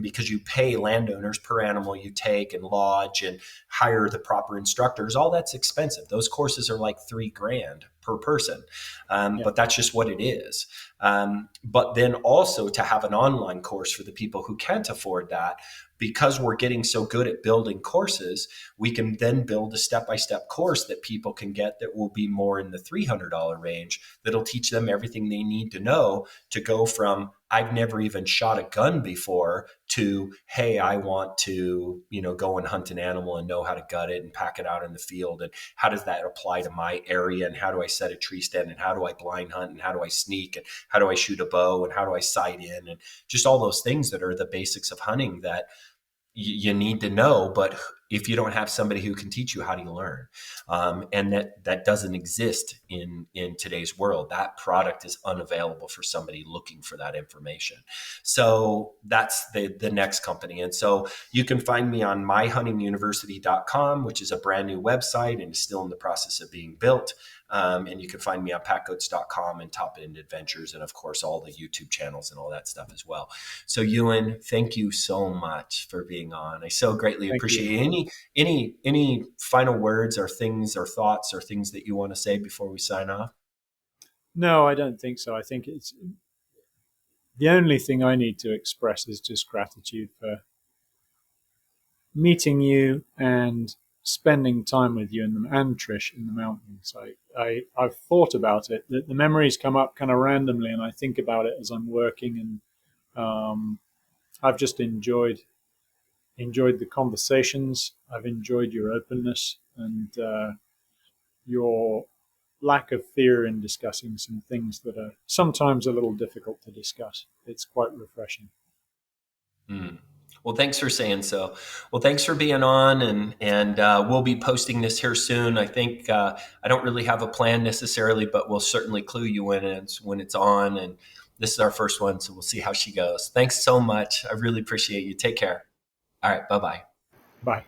because you pay landowners per animal you take and lodge and hire the proper instructors, all that's expensive. Those courses are like $3,000 per person. Yeah. But that's just what it is. But then also to have an online course for the people who can't afford that, because we're getting so good at building courses, we can then build a step-by-step course that people can get that will be more in the $300 range, that'll teach them everything they need to know to go from I've never even shot a gun before to, hey, I want to, go and hunt an animal and know how to gut it and pack it out in the field. And how does that apply to my area? And how do I set a tree stand? And how do I blind hunt? And how do I sneak? And how do I shoot a bow? And how do I sight in? And just all those things that are the basics of hunting that you need to know. But if you don't have somebody who can teach you, how do you learn? And that doesn't exist in today's world. That product is unavailable for somebody looking for that information. So that's the next company. And so you can find me on myhuntinguniversity.com, which is a brand new website and is still in the process of being built. And you can find me on PackGoats.com and Top End Adventures, and of course all the YouTube channels and all that stuff as well. So Euan, thank you so much for being on. I so greatly Thank you. appreciate it. Any final words or things or thoughts or things that you want to say before we sign off? No, I don't think so. I think it's the only thing I need to express is just gratitude for meeting you and spending time with you and Trish in the mountains. I've thought about it. The memories come up kind of randomly, and I think about it as I'm working, and I've just enjoyed the conversations. I've enjoyed your openness and your lack of fear in discussing some things that are sometimes a little difficult to discuss. It's quite refreshing. Mm. Well, thanks for saying so. Well, thanks for being on, and we'll be posting this here soon. I think I don't really have a plan necessarily, but we'll certainly clue you in when it's on. And this is our first one, so we'll see how she goes. Thanks so much. I really appreciate you. Take care. All right. Bye-bye. Bye.